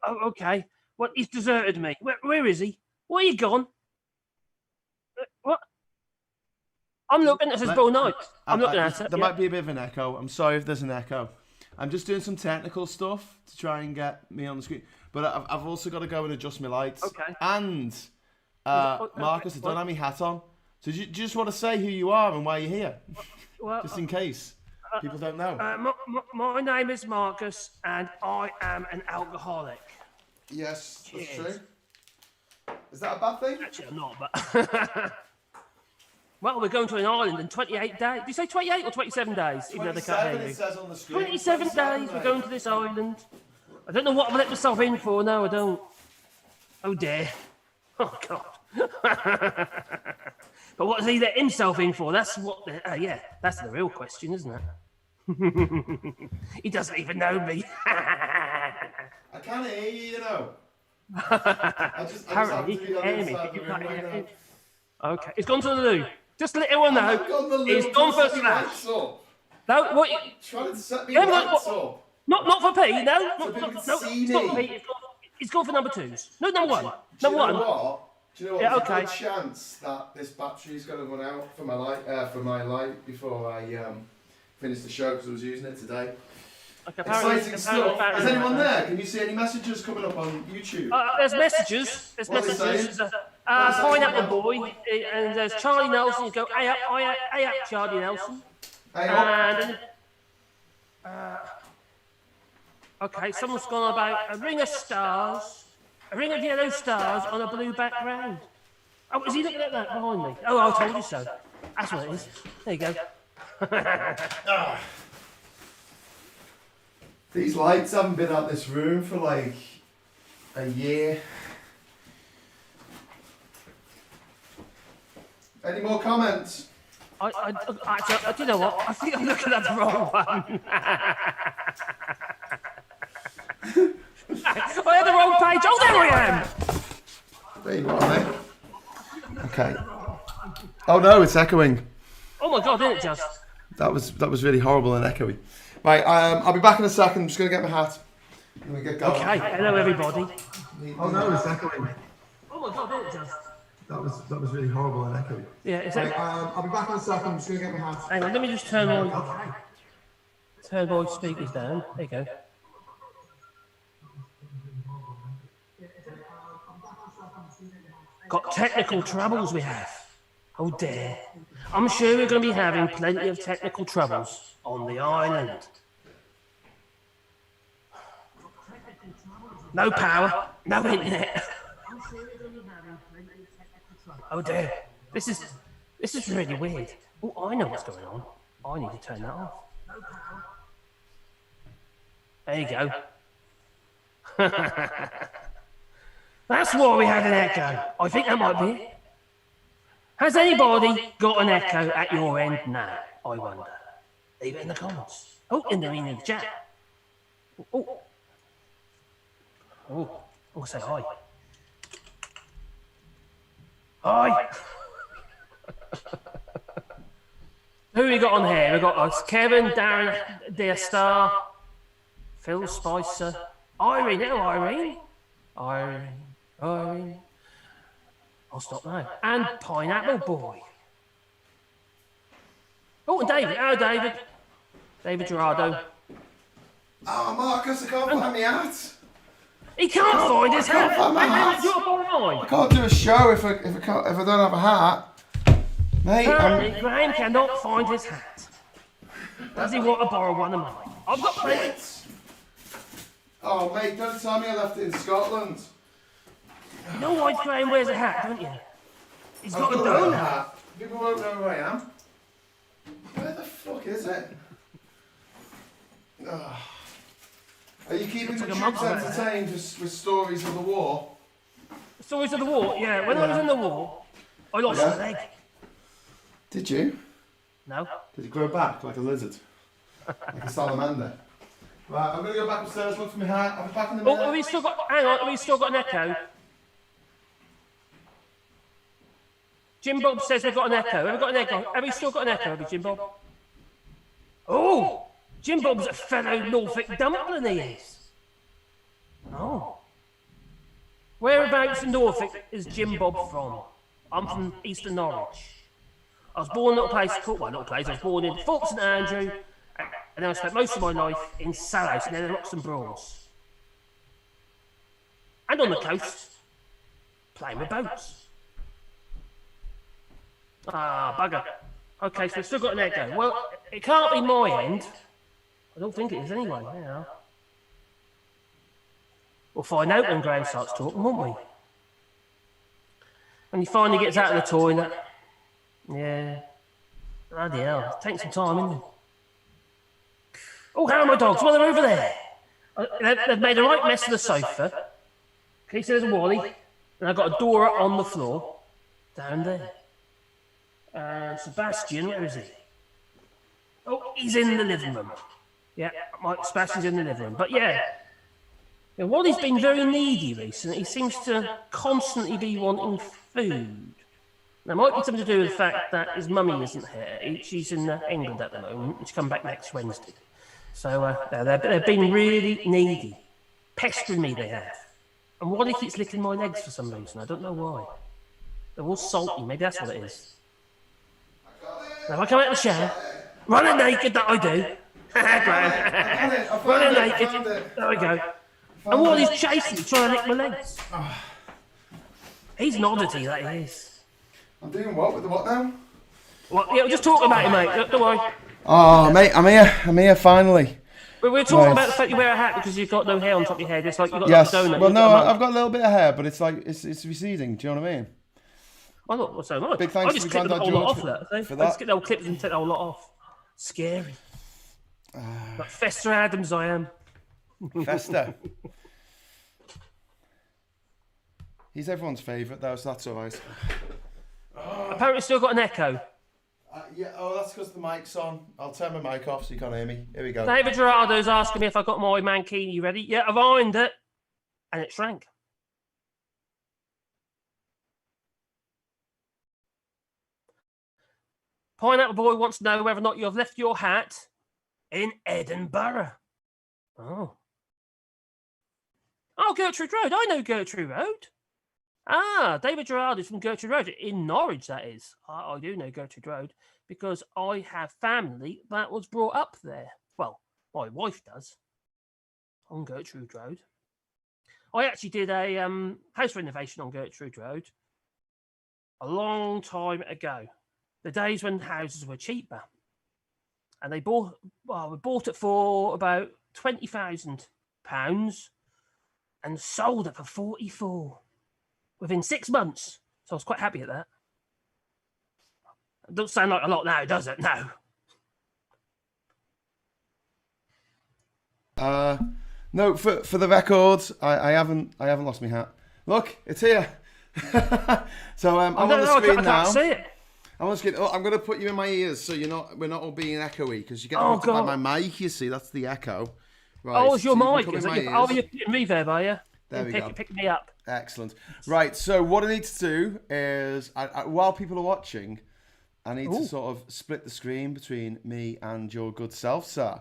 Oh, okay. Well, he's deserted me. Where is he? Where you gone? What? I'm looking. It says Bill Knight. I'm looking at it. There might be a bit of an echo. I'm sorry if there's an echo. I'm just doing some technical stuff to try and get me on the screen. But I've also got to go and adjust my lights. Okay. And, Marcus, I don't have my hat on. So do you just want to say who you are and why you're here? Well, just in case people don't know. My name is Marcus, and I am an alcoholic. Yes, that's true. Is that a bad thing? Actually, I'm not, but... Well, we're going to an island in 28 days. Did you say 28 or 27 days? Even though they can't hear you. It says on the screen. 27 days we're going to this island. I don't know what I've let myself in for. No, I don't. Oh, dear. Oh, God. But what has he let himself in for? That's what... yeah, that's the real question, isn't it? He doesn't even know me. I can't hear you, you know. Apparently, he can hear me, but you can't hear him. Okay, he's gone to the loo. Just to let everyone know, he's gone for a slash. No, what? Trying to set me lights up. Not for P, no. So people can see It's not me. for P. He's gone for number twos. No, number one. Do Number you know one. what? Do you know what? Yeah, There's okay. a good chance that this battery's going to run out for my light before I finish the show because I was using it today. Okay, Exciting stuff. Is anyone there? Can you see any messages coming up on YouTube? There's messages. There's What are they messages. saying? Pineapple Boy, and there's Charlie Nelson. You go, hey up, Charlie Nelson. Hey up. And okay, someone's gone about a ring of stars, a ring of yellow stars on a blue background. Oh, is he looking at that behind me? Oh, I told you so. That's what it is. There you go. These lights haven't been out this room for like a year. Any more comments? Do you know what? I think I'm looking at the wrong one. I had the wrong page. Oh, there I am. There you are, mate. Okay. Oh no, it's echoing. Oh my God, didn't it just? That was really horrible and echoey. Right, I'll be back in a second. I'm just going to get my hat. And we get going. Okay, hello everybody. Oh no, it's echoing. Oh my God, didn't it just? That was really horrible and echoey. Yeah, it's Right, I'll be back in a second. I'm just going to get my hat. Hang on, let me just turn my speakers down. There you go. Got technical troubles we have. Oh dear. I'm sure we're going to be having plenty of technical troubles on the island. No power, no internet. Oh dear. This is really weird. Oh, I know what's going on. I need to turn that off. There you go. That's why we had an echo. I think that might be it. Has anybody got an echo at your end now? I wonder. Leave it in the comments. Oh, in the chat. Oh. Say hi. Hi. Who we got on here? We got Kevin, Darren, Dear Star, Phil Spicer, Irene. Hello, Irene. Irene. I'll stop now. And Pineapple Boy. Oh, and David. Hello, David. David Gerardo. Oh, Marcus, I can't find my hat. He can't find his hat. I can't do a show if I don't have a hat. Mate, apparently, Graham cannot find his hat. Does he want to borrow one of mine? I've got plenty. Oh, mate, don't tell me I left it in Scotland. You know why Graham wears a hat, don't you? He's got a donut. hat. People won't know who I am. Where the fuck is it? Oh. Are you keeping the troops entertained with stories of the war? Stories of the war? Yeah, when I was in the war, I lost a leg. Did you? No. Did it grow back like a lizard? Like a salamander? Right, I'm going to go back upstairs, look for my hat. I'll be back in a minute. Oh, have we still got... Hang on, have we still got an echo? Jim Bob says we've got an echo. Have we got an echo? Have we still got an echo, have we, Jim Bob? Oh! Jim Bob's a fellow Norfolk dumpling, he is. Oh. Whereabouts in Norfolk is Jim Bob from? I'm from Eastern Norwich. I was born in a little place called, well, not a place, I was born in Fort St Andrew, and then I spent most of my life in Sallows, and then Locks and Brawls. And on the coast, playing with boats. Ah, bugger. Okay, so we've still got an echo. Well, it can't be my end. I don't think it is anyway. Yeah. We'll find out when Graham starts talking, won't we? When he finally gets out of the toilet. Yeah. Bloody hell. It takes some time, isn't it? Oh, how are my dogs? Well, they're over there. They've made a right mess of the sofa. Okay, so there's a Wally. And I've got a door on the floor. Down there. Sebastian, where is he? Oh, he's in the living room. Yeah, Sebastian's in the living room. But yeah, Wally's been very needy recently. He seems to constantly be wanting food. Now, it might be something to do with the fact that his mummy isn't here. She's in England at the moment. She's coming back next Wednesday. So they've been really needy. Pestering me, they have. And Wally keeps licking my legs for some reason. I don't know why. They're all salty. Maybe that's what it is. Now, if I come out of the shower, running naked, that I do. Running naked. There we go. And Wally's chasing me, trying to lick my legs. He's an oddity, that he is. I'm doing what with the what now? What? Yeah, we're just talking about it, mate. Don't worry. Oh, mate, I'm here finally. We're talking about the fact you wear a hat because you've got no hair on top of your head. It's like you've got Yes. like a donut. Well, no, I've got a little bit of hair, but it's like it's receding. Do you know what I mean? I thought, what's so much? Big thanks I just to clipped the Grandad whole lot George off that. for I that. just get the whole clips and take the whole lot off. Scary. Like Fester Adams, I am. Fester. He's everyone's favourite, though, so that's all right. Apparently, still got an echo. Yeah. Oh, that's because the mic's on. I'll turn my mic off so you can't hear me. Here we go. David Gerardo's asking me if I got my mankini ready. Yeah, I've ironed it, and it shrank. Pineapple Boy wants to know whether or not you have left your hat in Edinburgh. Oh. Oh, Gertrude Road. I know Gertrude Road. Ah, David Gerard is from Gertrude Road. In Norwich, that is. I do know Gertrude Road because I have family that was brought up there. Well, my wife does. On Gertrude Road. I actually did a house renovation on Gertrude Road a long time ago. The days when houses were cheaper. And we bought it for about £20,000 and sold it for 44 within 6 months. So I was quite happy at that. It doesn't sound like a lot now, does it? No. No, for the record, I haven't lost my hat. Look, it's here. So I'm on the screen now. I can't see it. I'm going to put you in my ears so we're not all being echoey because you get Oh, affected by my mic. You see, that's the echo. Right, Oh, it's your so mic. Is it? Oh, you're putting reverb, are you? There we go. Pick me up. Excellent. Right, so what I need to do is, while people are watching, I need to sort of split the screen between me and your good self, sir.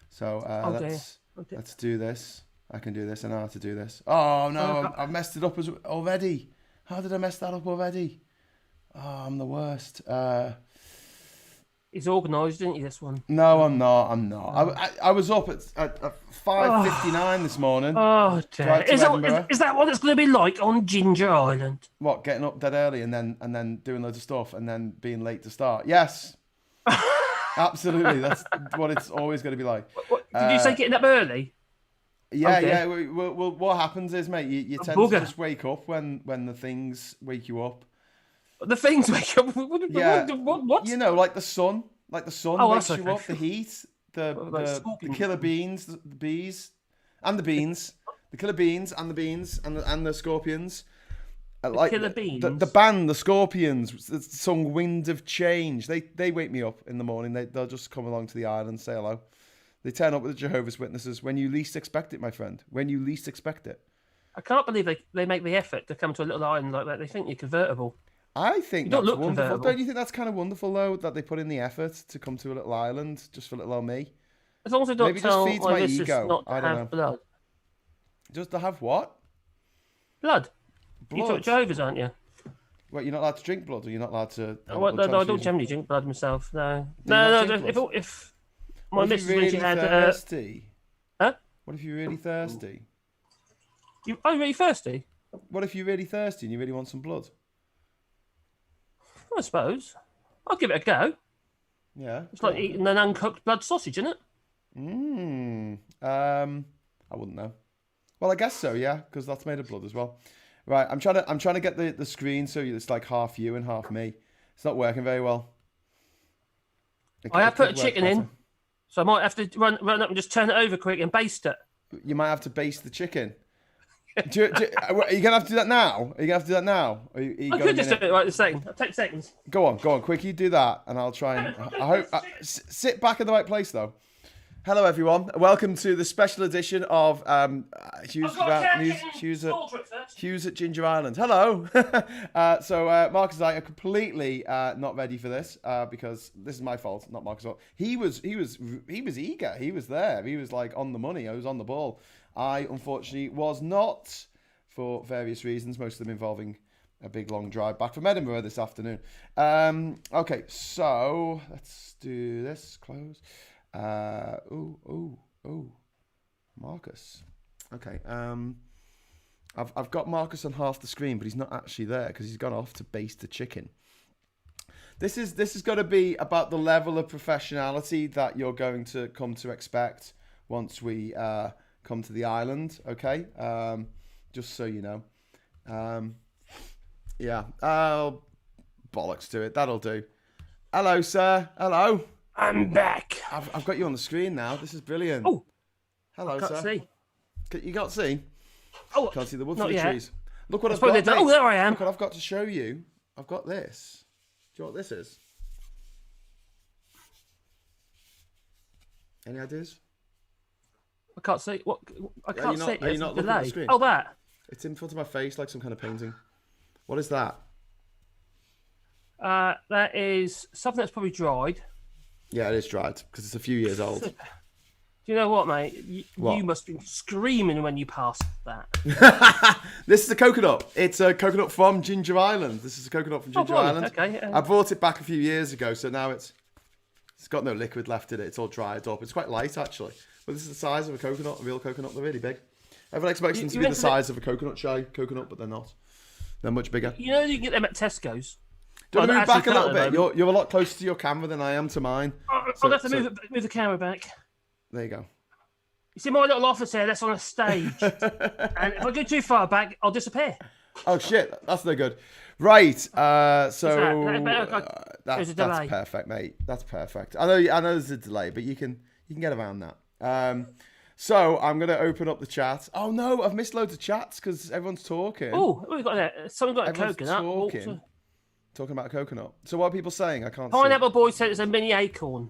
So let's do this. I can do this. I know how to do this. Oh, no, I've messed it up already. How did I mess that up already? Oh, I'm the worst. It's organised, didn't you, this one? No, I'm not. I was up at 5:59 this morning. Oh, dear. Is that what it's going to be like on Jinja Island? What, getting up dead early and then doing loads of stuff and then being late to start? Yes. Absolutely. That's what it's always going to be like. Did you say getting up early? Yeah, Okay. yeah. Well, what happens is, mate, you tend to just wake up when the things wake you up. The things wake up. What? You know, like the sun. Oh, wakes that's you okay. up. The heat, the scorpions. killer beans, the bees, and the beans. The killer beans and the beans and the scorpions. Killer beans. The band, the Scorpions, the song "Wind of Change." They wake me up in the morning. They'll just come along to the island, say hello. They turn up with the Jehovah's Witnesses when you least expect it, my friend. When you least expect it. I can't believe they make the effort to come to a little island like that. They think you're convertible. I think You don't that's look wonderful. convertible. Don't you think that's kind of wonderful, though, that they put in the effort to come to a little island just for little old me? As long as they don't Maybe it just tell feeds my my listeners ego. not to I don't have know. blood. Just to have what? Blood. You talk Jehovah's, aren't you? Wait, you're not allowed to drink blood, or you're not allowed to? No, I don't generally drink blood myself. No, Do you not no. drink blood? If my What if missus you're when really she had, thirsty? huh? What if you're really thirsty? Oh, really thirsty? What if you're really thirsty and you really want some blood? I suppose I'll give it a go. Yeah. It's like eating an uncooked blood sausage, isn't it? I wouldn't know. Well, I guess so, yeah, because that's made of blood as well. Right, I'm trying to get the screen so it's like half you and half me. It's not working very well. I have put a chicken in, so I might have to run up and just turn it over quick and baste it. You might have to baste the chicken. Are you gonna have to do that now? Are you gonna have to do that now? I could just do it right this second. I'll take seconds. Go on, quick. You do that, and I'll try and. I hope sit back in the right place though. Hello, everyone. Welcome to the special edition of Hughes at Jinja Island. Hello. So Marcus and I are completely not ready for this because this is my fault, not Marcus' fault. He was eager. He was there. He was like on the money. I was on the ball. I unfortunately was not, for various reasons, most of them involving a big long drive back from Edinburgh this afternoon. Okay, so let's do this. Close. Marcus. Okay. I've got Marcus on half the screen, but he's not actually there because he's gone off to baste the chicken. This is going to be about the level of professionality that you're going to come to expect once we come to the island. Okay. Just so you know. Yeah. Oh, bollocks to it. That'll do. Hello, sir. Hello. I'm back. I've got you on the screen now. This is brilliant. Oh, hello, can't sir. see. You can't see? Oh, Can't see the wood for not the yet. trees. Look what I've probably got. the- oh, there I am. Look what I've got to show you. I've got this. Do you know what this is? Any ideas? I can't see. What? I can't see. Are you not looking at the screen? Oh, that. It's in front of my face like some kind of painting. What is that? That is something that's probably dried. Yeah, it is dried because it's a few years old. Do you know what, mate? What? You must be screaming when you passed that. This is a coconut. It's a coconut from Jinja Island. This is a coconut from Jinja blimey, Island. okay, I brought it back a few years ago, so now it's got no liquid left in it. It's all dried up. It's quite light, actually. But this is the size of a coconut, a real coconut. They're really big. Everyone expects them to be the size of a coconut, but they're not. They're much bigger. You know you can get them at Tesco's. Do you want to move back a little bit? Moment. You're a lot closer to your camera than I am to mine. I'll have to move the camera back. There you go. You see my little office here? That's on a stage. And if I go too far back, I'll disappear. Oh shit, that's no good. Right, There's a delay. that's perfect, mate. That's perfect. I know there's a delay, but you can get around that. So I'm gonna open up the chat. Oh no, I've missed loads of chats because everyone's talking. Oh, we've got there. Someone got a Everyone's coconut. talking about coconut. So what are people saying? I can't Pineapple Boy said it's a mini acorn.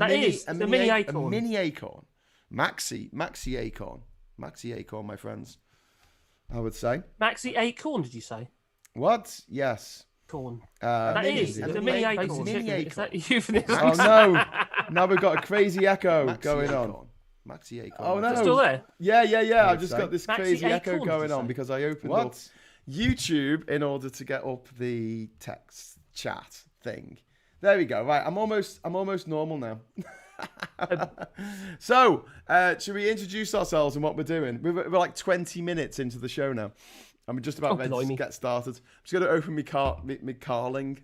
see. A mini acorn. A mini acorn. Maxi acorn. Maxi acorn, my friends. I would say. Maxi acorn, did you say? What? Yes. Corn. It's It's a mini acorn. Mini Is acorn. that euphemism? Oh no! Now we've got a crazy echo going on. Maxi acorn. Oh no! It's still there? Yeah. I've just got this Maxi crazy echo acorn, going did you on say? because I opened up YouTube in order to get up the text chat thing. There we go. Right, I'm almost normal now. So, should we introduce ourselves and what we're doing? We're like 20 minutes into the show now. And we're just about ready to get started. I'm just going to open me carling.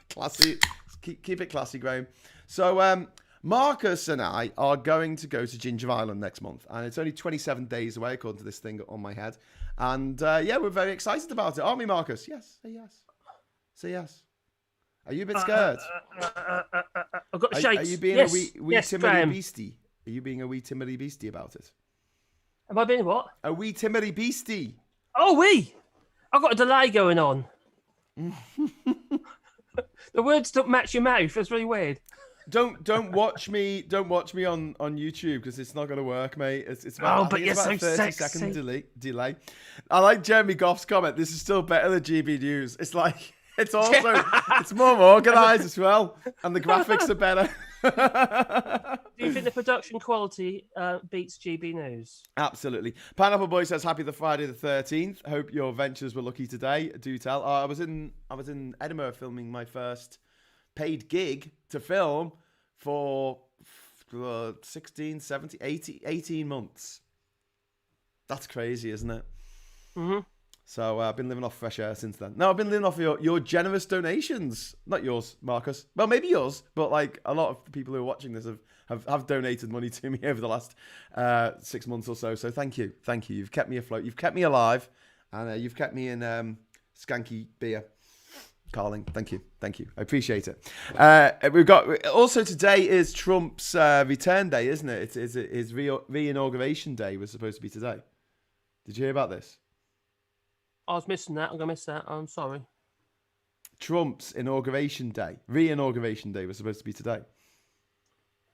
Classy. Keep it classy, Graham. So, Marcus and I are going to go to Jinja Island next month. And it's only 27 days away, according to this thing on my head. And, yeah, we're very excited about it. Aren't we, Marcus? Yes. Say yes. Say yes. Are you a bit scared? I've got the shakes. Are you being a wee timidity beastie? Are you being a wee timidity beastie about it? Am I being what? A wee timidity beastie. Oh, I've got a delay going on. The words don't match your mouth. That's really weird. Don't watch me. Don't watch me on YouTube because it's not going to work, mate. It's about, but you're so 30-second delay. I like Jeremy Goff's comment. This is still better than GB News. It's like It's also it's more organised as well, and the graphics are better. Do you think the production quality beats GB News? Absolutely. Pineapple Boy says, "Happy the Friday the 13th. Hope your ventures were lucky today. Do tell." I was in Edinburgh filming my first paid gig to film for 16, 17, 18 months. That's crazy, isn't it? Mm-hmm. So I've been living off fresh air since then. No, I've been living off your generous donations. Not yours, Marcus. Well, maybe yours, but like a lot of the people who are watching this have donated money to me over the last 6 months or so. So thank you. You've kept me afloat. You've kept me alive, and you've kept me in skanky beer. Carling, thank you. I appreciate it. We've got also today is Trump's return day, isn't it? It's his re-inauguration day was supposed to be today. Did you hear about this? I was missing that. I'm gonna miss that. I'm sorry. Trump's re-inauguration day was supposed to be today.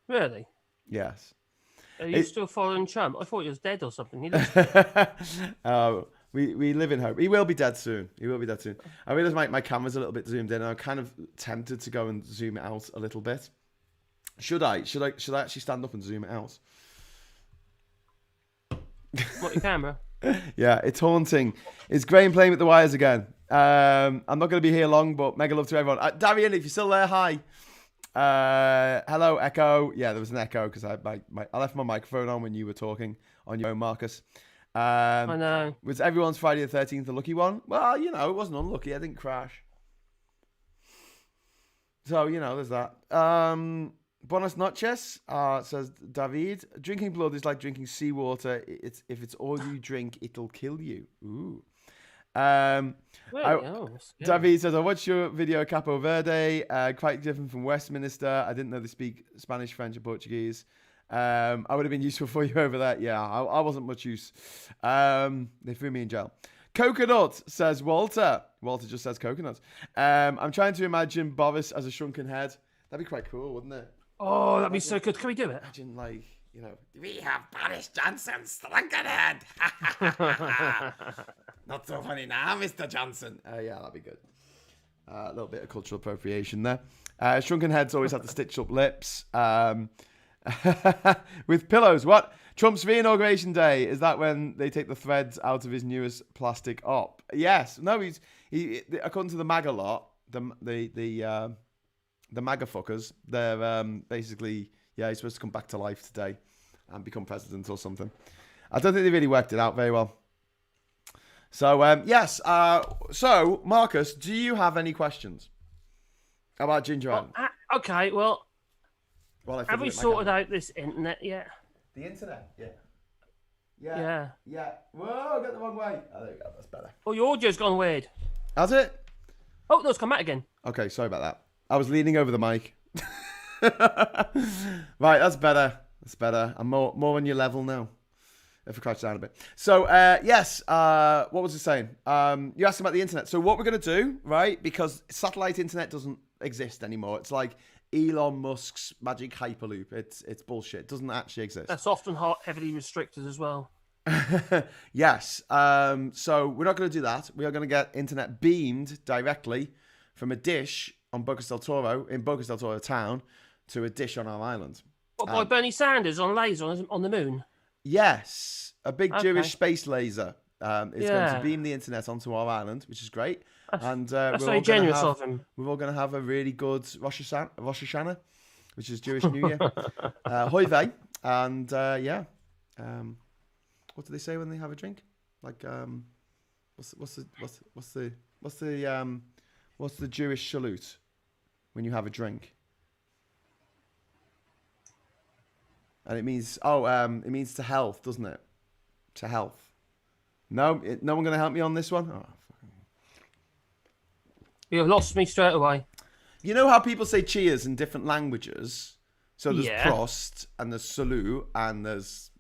Really? Yes. Are you still following Trump? I thought he was dead or something. He looks... we live in hope. He will be dead soon. I realize my camera's a little bit zoomed in. I'm kind of tempted to go and zoom it out a little bit. Should I actually stand up and zoom it out? What, your camera? Yeah, it's haunting. Is Graham playing with the wires again? I'm not going to be here long, but mega love to everyone. Darian, if you're still there, hi. Hello, echo. Yeah, there was an echo because I left my microphone on when you were talking on your own, Marcus. I know. Was everyone's Friday the 13th a lucky one? Well, it wasn't unlucky. I didn't crash. So, there's that. Buenas noches, says David. Drinking blood is like drinking seawater. If it's all you drink, it'll kill you. Ooh. David says, I watched your video Capo Verde. Quite different from Westminster. I didn't know they speak Spanish, French, and Portuguese. I would have been useful for you over there. Yeah, I wasn't much use. They threw me in jail. Coconut, says Walter. Walter just says coconut. I'm trying to imagine Boris as a shrunken head. That'd be quite cool, wouldn't it? Oh, that'd be so good. Can we do it? Imagine, we have Boris Johnson's shrunken head. Not so funny now, Mr. Johnson. Yeah, that'd be good. A little bit of cultural appropriation there. Shrunken heads always have the stitched up lips. With pillows. What? Trump's re-inauguration day, is that when they take the threads out of his newest plastic op? Yes. No, he according to the MAGA lot, the MAGA fuckers, they're basically, he's supposed to come back to life today and become president or something. I don't think they really worked it out very well. So, yes. So, Marcus, do you have any questions about Jinja Island? Okay, well, have we sorted out this internet yet? The internet? Yeah. Whoa, I got the wrong way. Oh, there we go. That's better. Oh, your audio's gone weird. Has it? Oh, no, it's come back again. Okay, sorry about that. I was leaning over the mic. Right, that's better. I'm more on your level now. If I crouch down a bit. So, yes, what was I saying? You asked about the internet. So what we're going to do, right, because satellite internet doesn't exist anymore. It's like Elon Musk's magic hyperloop. It's bullshit. It doesn't actually exist. That's often heavily restricted as well. Yes. So we're not going to do that. We are going to get internet beamed directly from a dish on Bocas del Toro, in Bocas del Toro town, to a dish on our island. What, by Bernie Sanders on laser on the moon? Yes. A big Jewish space laser is going to beam the internet onto our island, which is great. And that's very generous of him. We're all going to have a really good Rosh Hashanah, which is Jewish New Year. Hoi vei. And what do they say when they have a drink? Like what's the Jewish salute when you have a drink? And it means to health, doesn't it? To health. No one going to help me on this one? Oh, you lost me straight away. You know how people say cheers in different languages? So there's Prost, and there's Salute, and there's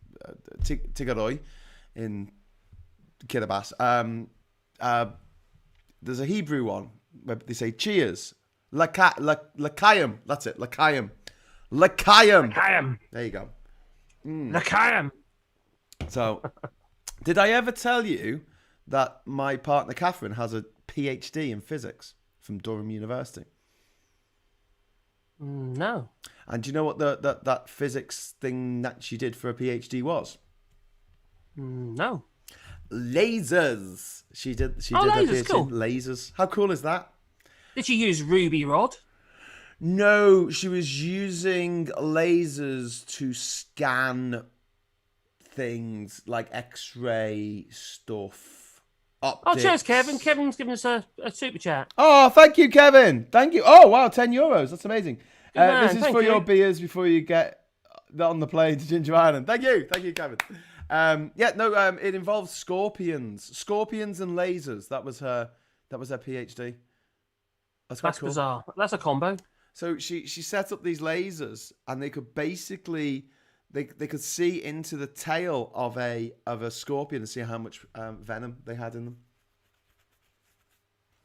Tigaroi in Kiribati. There's a Hebrew one where they say cheers. L'chaim. That's it. L'chaim. There you go. L'chaim. So, did I ever tell you that my partner Catherine has a PhD in physics? from Durham University. No. And do you know what that physics thing that she did for a PhD was? No. Lasers. She did Oh, her lasers, PhD cool. in lasers. How cool is that? Did she use ruby rod? No, she was using lasers to scan things like X-ray stuff. Oh, Optics. cheers, Kevin. Kevin's giving us a super chat. Oh, thank you, Kevin. Thank you. Oh, wow, €10. That's amazing. Man, this is thank for you. your beers before you get on the plane to Ginger Island. Thank you, Kevin. It involves scorpions and lasers. That was her PhD. That's quite cool. Bizarre. That's a combo. So she set up these lasers, and they could basically they could see into the tail of a scorpion and see how much venom they had in them.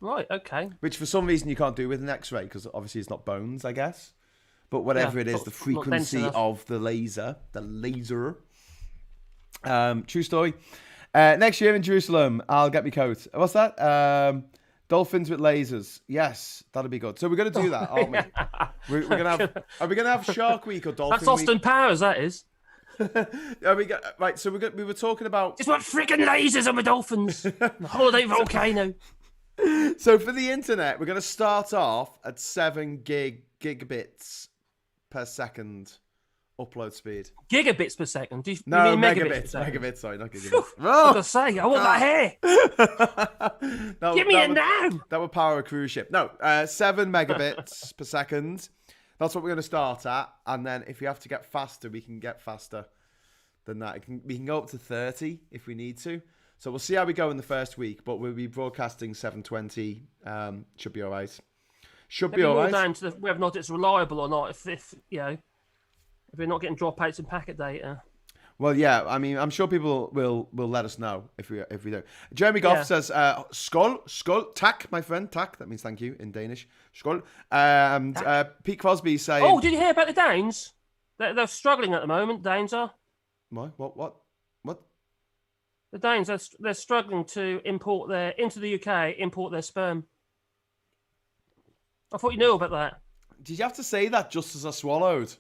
Right. Okay. Which for some reason you can't do with an X-ray because obviously it's not bones, I guess. But whatever it is, the frequency of the laser. True story. Next year in Jerusalem, I'll get me coat. What's that? Dolphins with lasers. Yes, that'll be good. So we're going to do that, aren't we? We're going to have. Are we going to have Shark Week or Dolphin That's Austin Week? Powers. That is. Right. So we were talking about. Just want freaking lasers on the dolphins. The holiday volcano. So for the internet, we're going to start off at 7 gigabits per second upload speed. Gigabits per second. You No, mean megabits. megabits. Megabits, sorry, not gigabits. I was going to say, I want that here. Give me it now. That would power a cruise ship. No, 7 megabits per second. That's what we're going to start at. And then if we have to get faster, we can get faster than that. We can go up to 30 if we need to. So we'll see how we go in the first week, but we'll be broadcasting 720. Should be all right. Should be all right. Down to whether or not it's reliable or not. If we're not getting dropouts in packet data. Well, yeah. I mean, I'm sure people will let us know if we don't. Jeremy Goff says, "Skål, tack, my friend, tack." That means thank you in Danish. Skål. And Pete Crosby saying, "Oh, did you hear about the Danes? They're struggling at the moment. Danes are. What? The Danes they're struggling to import into the UK import their sperm. I thought you knew about that. Did you have to say that just as I swallowed?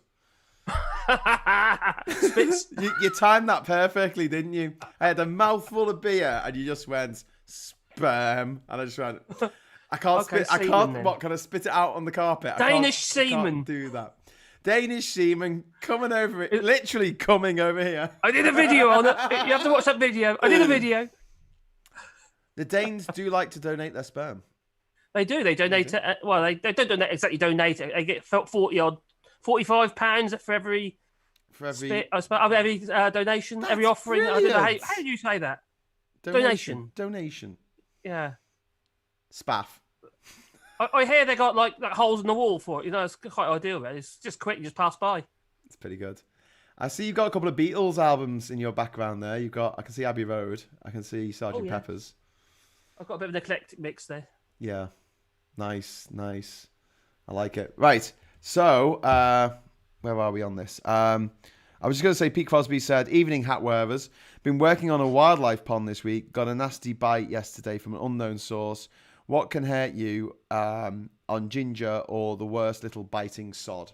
Spits. You timed that perfectly, didn't you? I had a mouthful of beer and you just went sperm, and I just went. I can't spit. I can't. Then. What can I spit it out on the carpet? Danish semen. I can't do that. Danish semen coming over it, literally coming over here. I did a video on it. You have to watch that video. I did a video. The Danes do like to donate their sperm. They do. They donate it. Well, they don't exactly donate it. They get £45 for every spit, I suppose, every donation, That's every offering. Brilliant. I don't know how do you say that? Donation. Yeah. Spaff. I hear they got like holes in the wall for it. You know, it's quite ideal. Right? It's just quick. You just pass by. It's pretty good. I see you've got a couple of Beatles albums in your background there. I can see Abbey Road. I can see Sgt. Pepper's. I've got a bit of an eclectic mix there. Yeah. Nice. I like it. Right. So, where are we on this? I was just going to say, Pete Crosby said, "Evening hat wearers. Been working on a wildlife pond this week. Got a nasty bite yesterday from an unknown source. What can hurt you on Jinja or the worst little biting sod?"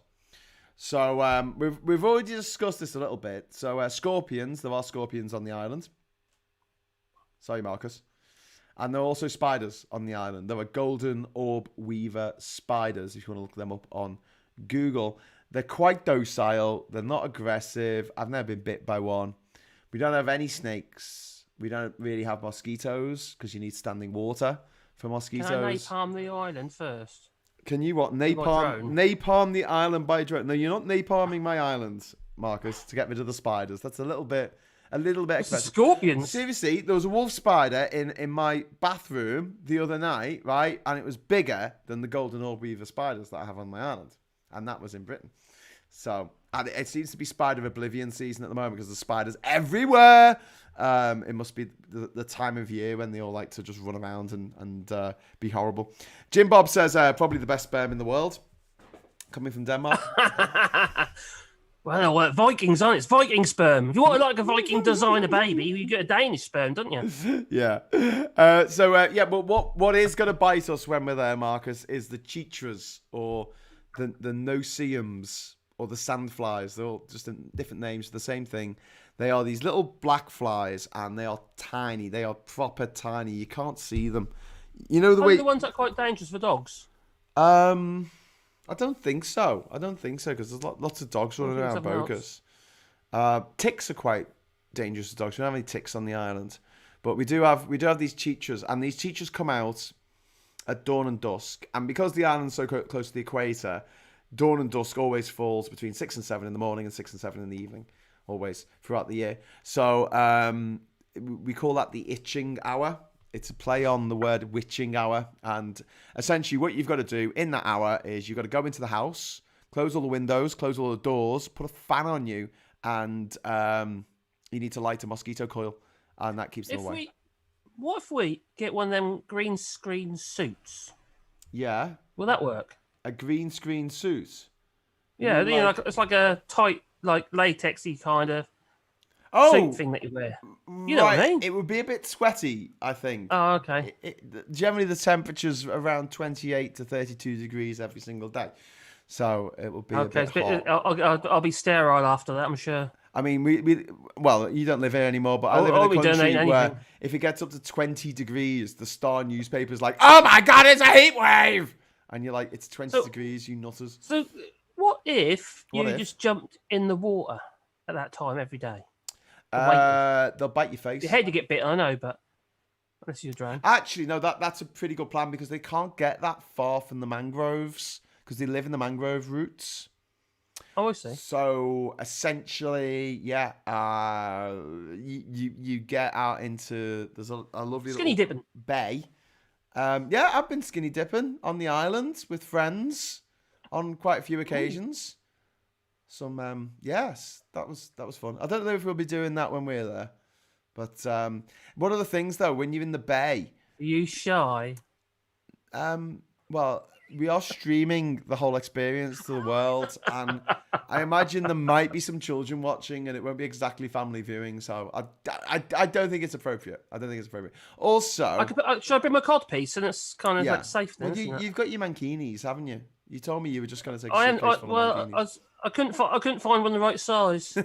So we've already discussed this a little bit. So scorpions, there are scorpions on the island. Sorry, Marcus. And there are also spiders on the island. There are golden orb weaver spiders, if you want to look them up on Google. They're quite docile. They're not aggressive. I've never been bit by one. We don't have any snakes. We don't really have mosquitoes because you need standing water for mosquitoes. Can I napalm the island first? Can you what? Napalm the island by drone? No, you're not napalming my island, Marcus, to get rid of the spiders. That's a little bit expensive. Scorpions. Seriously, there was a wolf spider in my bathroom the other night, right? And it was bigger than the golden orb weaver spiders that I have on my island. And that was in Britain. So, and it seems to be spider oblivion season at the moment because there's spiders everywhere. It must be the time of year when they all like to just run around and be horrible. Jim Bob says probably the best sperm in the world, coming from Denmark. Well, Vikings, aren't it? It's Viking sperm. If you want like a Viking designer baby, you get a Danish sperm, don't you? Yeah. But what is going to bite us when we're there, Marcus, is the chitras or the no-see-ums or the sandflies. They're all just different names for the same thing. They are these little black flies, and they are tiny. They are proper tiny. You can't see them. You know the way. The ones that are quite dangerous for dogs. I don't think so. Because there's lots of dogs running around Bogus. Ticks are quite dangerous to dogs. We don't have any ticks on the island, but we do have these chitras, and these chitras come out at dawn and dusk. And because the island's so close to the equator, dawn and dusk always falls between 6 and 7 in the morning and 6 and 7 in the evening, always throughout the year. So we call that the itching hour. It's a play on the word witching hour. And essentially what you've got to do in that hour is you've got to go into the house, close all the windows, close all the doors, put a fan on you, and you need to light a mosquito coil, and that keeps them away. What if we get one of them green screen suits? Yeah. Will that work? A green screen suit? Yeah, it's like a tight, like latexy kind of suit thing that you wear. You know what I mean? It would be a bit sweaty, I think. Oh, okay. Generally, the temperature's around 28 to 32 degrees every single day. So it will be a bit hot. I'll be sterile after that, I'm sure. I mean, you don't live here anymore, but I live in a country where if it gets up to 20 degrees, the Star newspaper's like, oh my God, it's a heat wave! And you're like, it's 20 degrees, you nutters. So what if you just jumped in the water at that time every day? They'll bite your face. You hate to get bitten, I know, but unless you're drowned. Actually, no, that's a pretty good plan because they can't get that far from the mangroves because they live in the mangrove roots. Oh, I see. So essentially, yeah, you get out into there's a lovely skinny dipping bay. Yeah, I've been skinny dipping on the island with friends on quite a few occasions. Yes, that was fun. I don't know if we'll be doing that when we're there, but one of the things though, when you're in the bay, are you shy? Well, we are streaming the whole experience to the world, and I imagine there might be some children watching, and it won't be exactly family viewing. So I don't think it's appropriate. Also, should I bring my cod piece, and it's kind of like safe then? Well, you've got your mankinis, haven't you? You told me you were just going to take a suitcase full of mankinis. I couldn't find one the right size.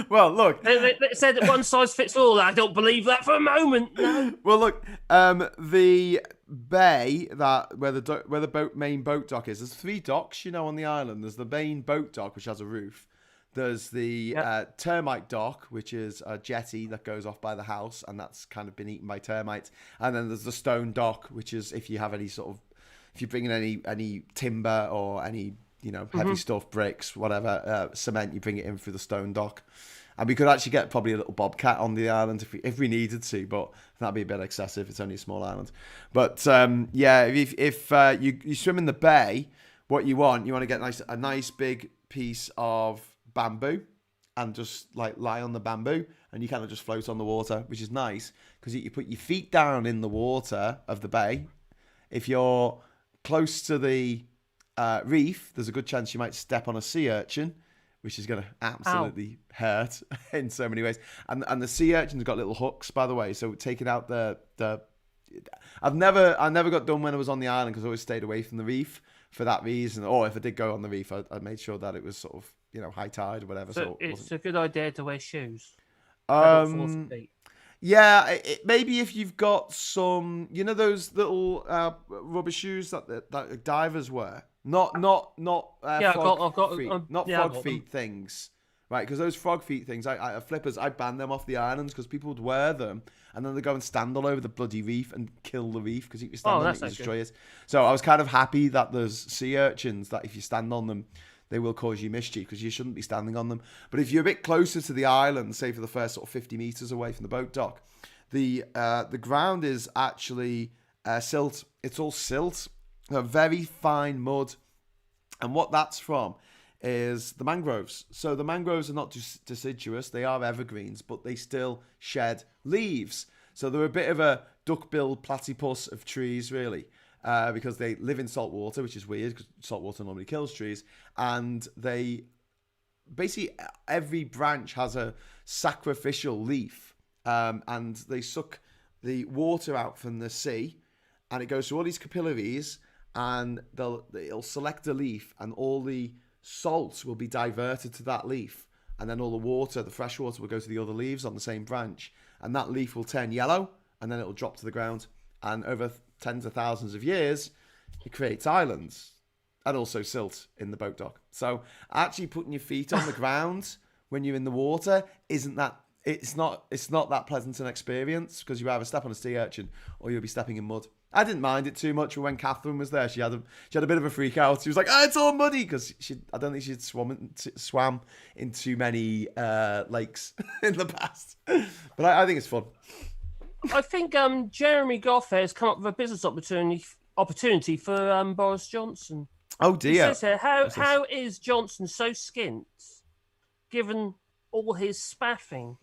Well, look, they said that one size fits all. I don't believe that for a moment. No. Well, look, the bay where the main boat dock is. There's 3 docks, on the island. There's the main boat dock, which has a roof. There's the termite dock, which is a jetty that goes off by the house, and that's kind of been eaten by termites. And then there's the stone dock, which is if you bring in any timber or any heavy stuff, bricks, whatever, cement, you bring it in through the stone dock. And we could actually get probably a little bobcat on the island if we needed to, but that'd be a bit excessive. It's only a small island. But if you swim in the bay, what you want to get a nice big piece of bamboo and just like lie on the bamboo, and you kind of just float on the water, which is nice because you put your feet down in the water of the bay. If you're close to the reef, there's a good chance you might step on a sea urchin, which is going to absolutely hurt in so many ways. And the sea urchin's got little hooks, by the way. So taking out the I never got done when I was on the island because I always stayed away from the reef for that reason. Or if I did go on the reef, I made sure that it was sort of high tide or whatever. So it's a good idea to wear shoes. Yeah, maybe if you've got some, those little rubber shoes that divers wear. Not frog feet things, right? Because those frog feet things, flippers, I banned them off the islands because people would wear them and then they go and stand all over the bloody reef and kill the reef because if you stand on it, you destroy it. So I was kind of happy that there's sea urchins that if you stand on them, they will cause you mischief because you shouldn't be standing on them. But if you're a bit closer to the island, say for the first sort of 50 meters away from the boat dock, the ground is actually silt. It's all silt. Very fine mud. And what that's from is the mangroves. So the mangroves are not deciduous. They are evergreens, but they still shed leaves. So they're a bit of a duck-billed platypus of trees, really, because they live in salt water, which is weird because salt water normally kills trees. And they basically every branch has a sacrificial leaf, and they suck the water out from the sea, and it goes through all these capillaries, and it'll select a leaf, and all the salts will be diverted to that leaf, and then all the water, the fresh water, will go to the other leaves on the same branch, and that leaf will turn yellow, and then it'll drop to the ground, and over tens of thousands of years, it creates islands, and also silt in the boat dock. So actually putting your feet on the ground when you're in the water it's not that pleasant an experience, because you either step on a sea urchin or you'll be stepping in mud. I didn't mind it too much when Catherine was there. She had a bit of a freak out. She was like, it's all muddy, because I don't think she'd swam in too many lakes in the past. But I think it's fun. I think Jeremy Goffey has come up with a business opportunity for Boris Johnson. Oh dear! He says here, how is Johnson so skint, given all his spaffing?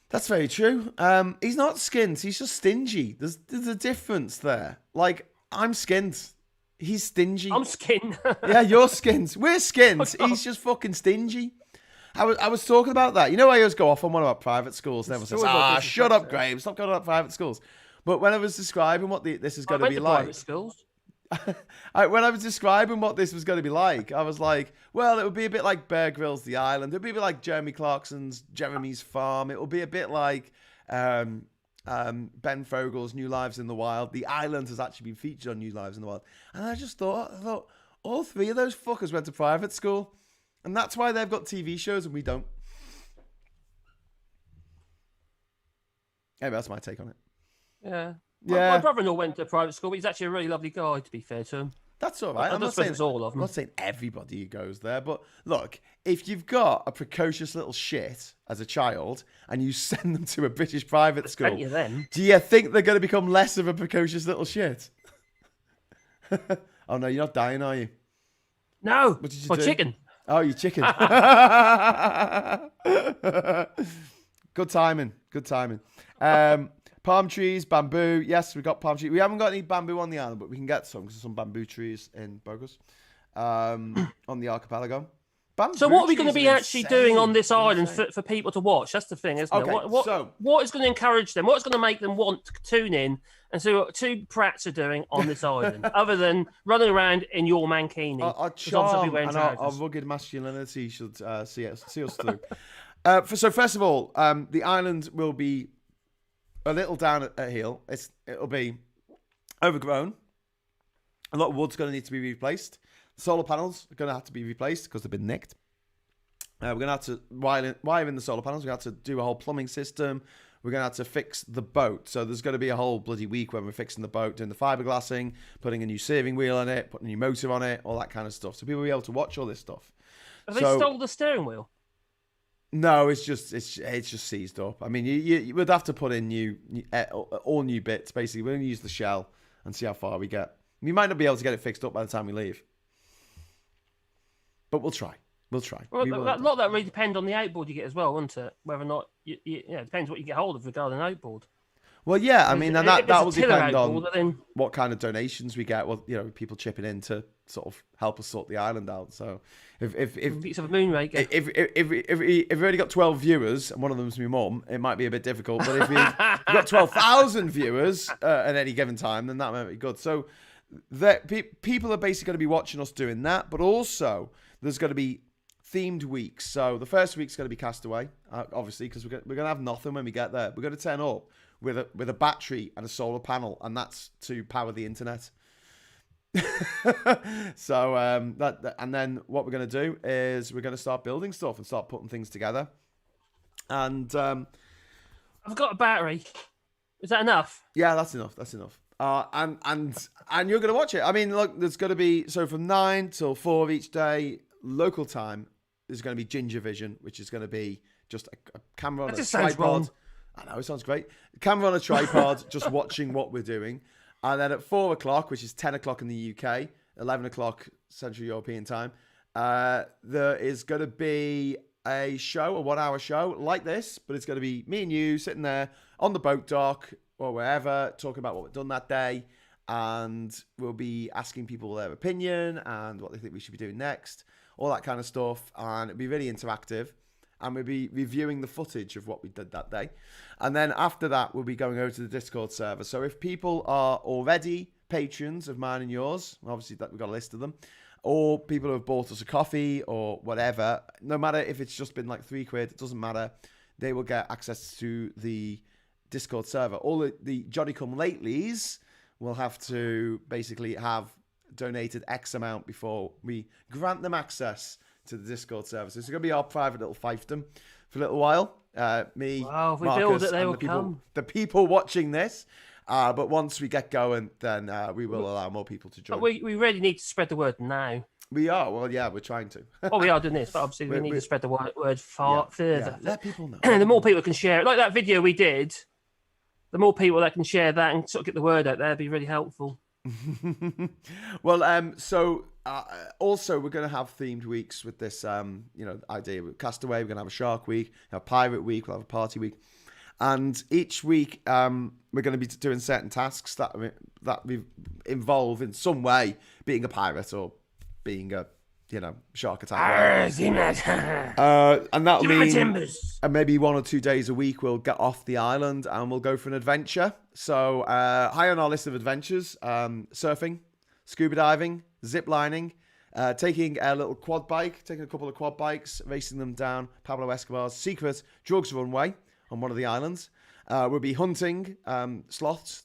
That's very true. He's not skint. He's just stingy. There's a difference there. Like, I'm skint. He's stingy. I'm skint. Yeah, you're skint. We're skint. He's just fucking stingy. I was talking about that. You know, I always go off on one about private schools. And everyone says, shut up, Graham. Stop going about private schools. But when I was describing what this is going to be like... private schools. When I was describing what this was going to be like, I was like, well, it would be a bit like Bear Grylls' The Island. It would be a bit like Jeremy Clarkson's Jeremy's Farm. It will be a bit like Ben Fogle's New Lives in the Wild. The Island has actually been featured on New Lives in the Wild. And I thought, all three of those fuckers went to private school. And that's why they've got TV shows and we don't. Anyway, that's my take on it. Yeah. Yeah. My brother-in-law went to private school, but he's actually a really lovely guy, to be fair to him. That's all right. I'm not saying it's all of them. I'm not saying everybody who goes there, but look, if you've got a precocious little shit as a child and you send them to a British private school, Plenty of them. do you think they're going to become less of a precocious little shit? Oh no, you're not dying, are you? No. What did you for do? Chicken. Oh, you chicken. Good timing. Good timing. Palm trees, bamboo. Yes, we got palm trees. We haven't got any bamboo on the island, but we can get some because there's some bamboo trees in Burgos on the archipelago. Bamboo So what are we going to trees be are actually insane. doing on this island for people to watch? That's the thing, isn't Okay, it? so- What is going to encourage them? What's going to make them want to tune in and see what two prats are doing on this island, other than running around in your mankini? Our 'Cause obviously I'll be charm wearing and our trousers. rugged masculinity should see us through. So first of all, the island will be a little down at heel. It'll be overgrown. A lot of wood's going to need to be replaced. Solar panels are going to have to be replaced because they've been nicked. We're going to have to wire in the solar panels. We're going to have to do a whole plumbing system. We're going to have to fix the boat. So there's going to be a whole bloody week when we're fixing the boat, doing the fiberglassing, putting a new steering wheel on it, putting a new motor on it, all that kind of stuff. So people will be able to watch all this stuff. Have they stole the steering wheel? No, it's just seized up. I mean, you would have to put in all new bits. Basically, we're going to use the shell and see how far we get. We might not be able to get it fixed up by the time we leave, but we'll try. We'll try. Well, a lot of that really depends on the outboard you get as well, won't it? Whether or not it depends what you get hold of regarding outboard. Well, yeah, I mean, and that will depend on then... what kind of donations we get. Well, people chipping in to sort of help us sort the island out. So if piece of a moon rake. if we've already got 12 viewers and one of them's my mum, it might be a bit difficult. But if we've got 12,000 viewers at any given time, then that might be good. So people are basically going to be watching us doing that, but also there's going to be themed weeks. So the first week's going to be Castaway, obviously, because we're going to have nothing when we get there. We're going to turn up with a battery and a solar panel, and that's to power the internet. So and then what we're going to do is we're going to start building stuff and start putting things together. And I've got a battery. Is that enough? Yeah, that's enough. That's enough. And you're going to watch it. I mean, look, there's going to be from 9 till 4 each day local time. There's going to be Jinja Vision, which is going to be just a camera on a tripod. I know, it sounds great. Camera on a tripod, just watching what we're doing. And then at 4 o'clock, which is 10 o'clock in the UK, 11 o'clock Central European time, there is going to be a 1-hour show like this, but it's going to be me and you sitting there on the boat dock or wherever, talking about what we've done that day. And we'll be asking people their opinion and what they think we should be doing next. all that kind of stuff, and it'd be really interactive. And we'll be reviewing the footage of what we did that day. And then after that, we'll be going over to the Discord server. So if people are already patrons of mine and yours, obviously that we've got a list of them, or people who have bought us a coffee or whatever, no matter if it's just been like £3, it doesn't matter. They will get access to the Discord server. All the Johnny Come Latelys will have to basically have donated X amount before we grant them access to the Discord server. So it's going to be our private little fiefdom for a little while. Me, wow, if we Marcus, build it, they and will come. The people watching this. But once we get going, then we will allow more people to join. But we really need to spread the word now. We are. Well, yeah, we're trying to. Well, we are doing this, but obviously we need to spread the word far further. Yeah. Let people know. The more people can share it, like that video we did, the more people that can share that and sort of get the word out there, it'd be really helpful. Well, so also we're going to have themed weeks with this, idea. With Castaway, we're going to have a Shark Week, a Pirate Week, we'll have a Party Week, and each week we're going to be doing certain tasks that we involve in some way being a pirate or being a shark attack. And that'll mean maybe 1 or 2 days a week we'll get off the island and we'll go for an adventure. So high on our list of adventures, surfing, scuba diving, zip lining, taking a little quad bike, taking a couple of quad bikes, racing them down Pablo Escobar's secret drugs runway on one of the islands. We'll be hunting sloths